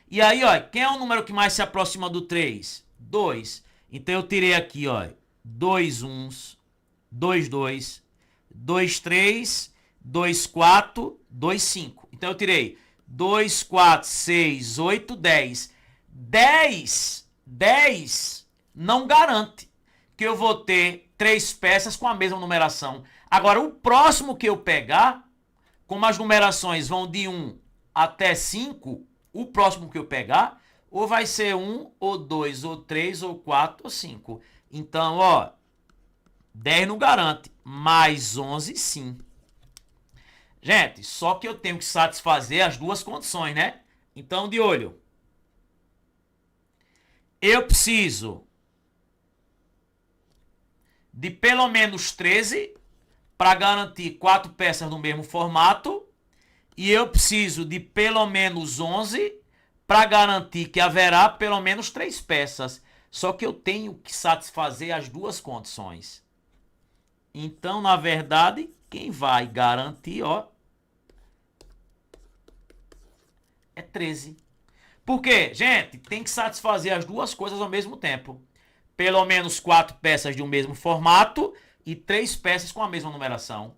E aí, ó, quem é o número que mais se aproxima do 3? 2. Então eu tirei aqui, ó, 2 1s, 2 2, 2 3, 2 4, 2 5. Então eu tirei 2, 4, 6, 8, 10. 10 não garante que eu vou ter 3 peças com a mesma numeração. Agora, o próximo que eu pegar, como as numerações vão de 1 até 5, o próximo que eu pegar, ou vai ser 1, ou 2, ou 3, ou 4, ou 5. Então, ó, 10 não garante, mais 11 sim. Gente, só que eu tenho que satisfazer as duas condições, né? Então, de olho. Eu preciso de pelo menos 13 para garantir 4 peças no mesmo formato. E eu preciso de pelo menos 11 para garantir que haverá pelo menos 3 peças. Só que eu tenho que satisfazer as duas condições. Então, na verdade, quem vai garantir, ó, é 13. Por quê? Gente, tem que satisfazer as duas coisas ao mesmo tempo. Pelo menos 4 peças de um mesmo formato e 3 peças com a mesma numeração.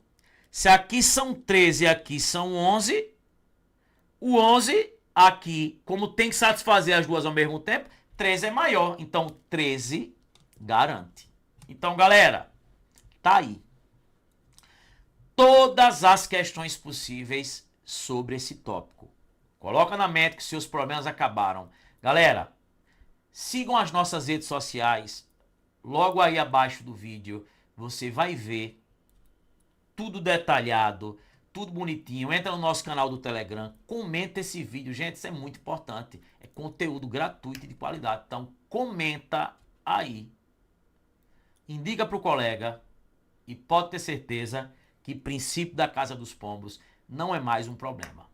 Se aqui são 13 e aqui são 11, o 11 aqui, como tem que satisfazer as duas ao mesmo tempo, 13 é maior. Então, 13 garante. Então, galera, tá aí todas as questões possíveis sobre esse tópico. Coloca na mente que seus problemas acabaram. Galera, sigam as nossas redes sociais. Logo aí abaixo do vídeo, você vai ver tudo detalhado, tudo bonitinho. Entra no nosso canal do Telegram, comenta esse vídeo. Gente, isso é muito importante. É conteúdo gratuito e de qualidade. Então, comenta aí. Indica para o colega e pode ter certeza que princípio da Casa dos Pombos não é mais um problema.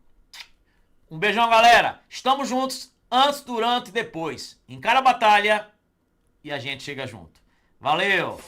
Um beijão, galera. Estamos juntos antes, durante e depois. Encara a batalha e a gente chega junto. Valeu!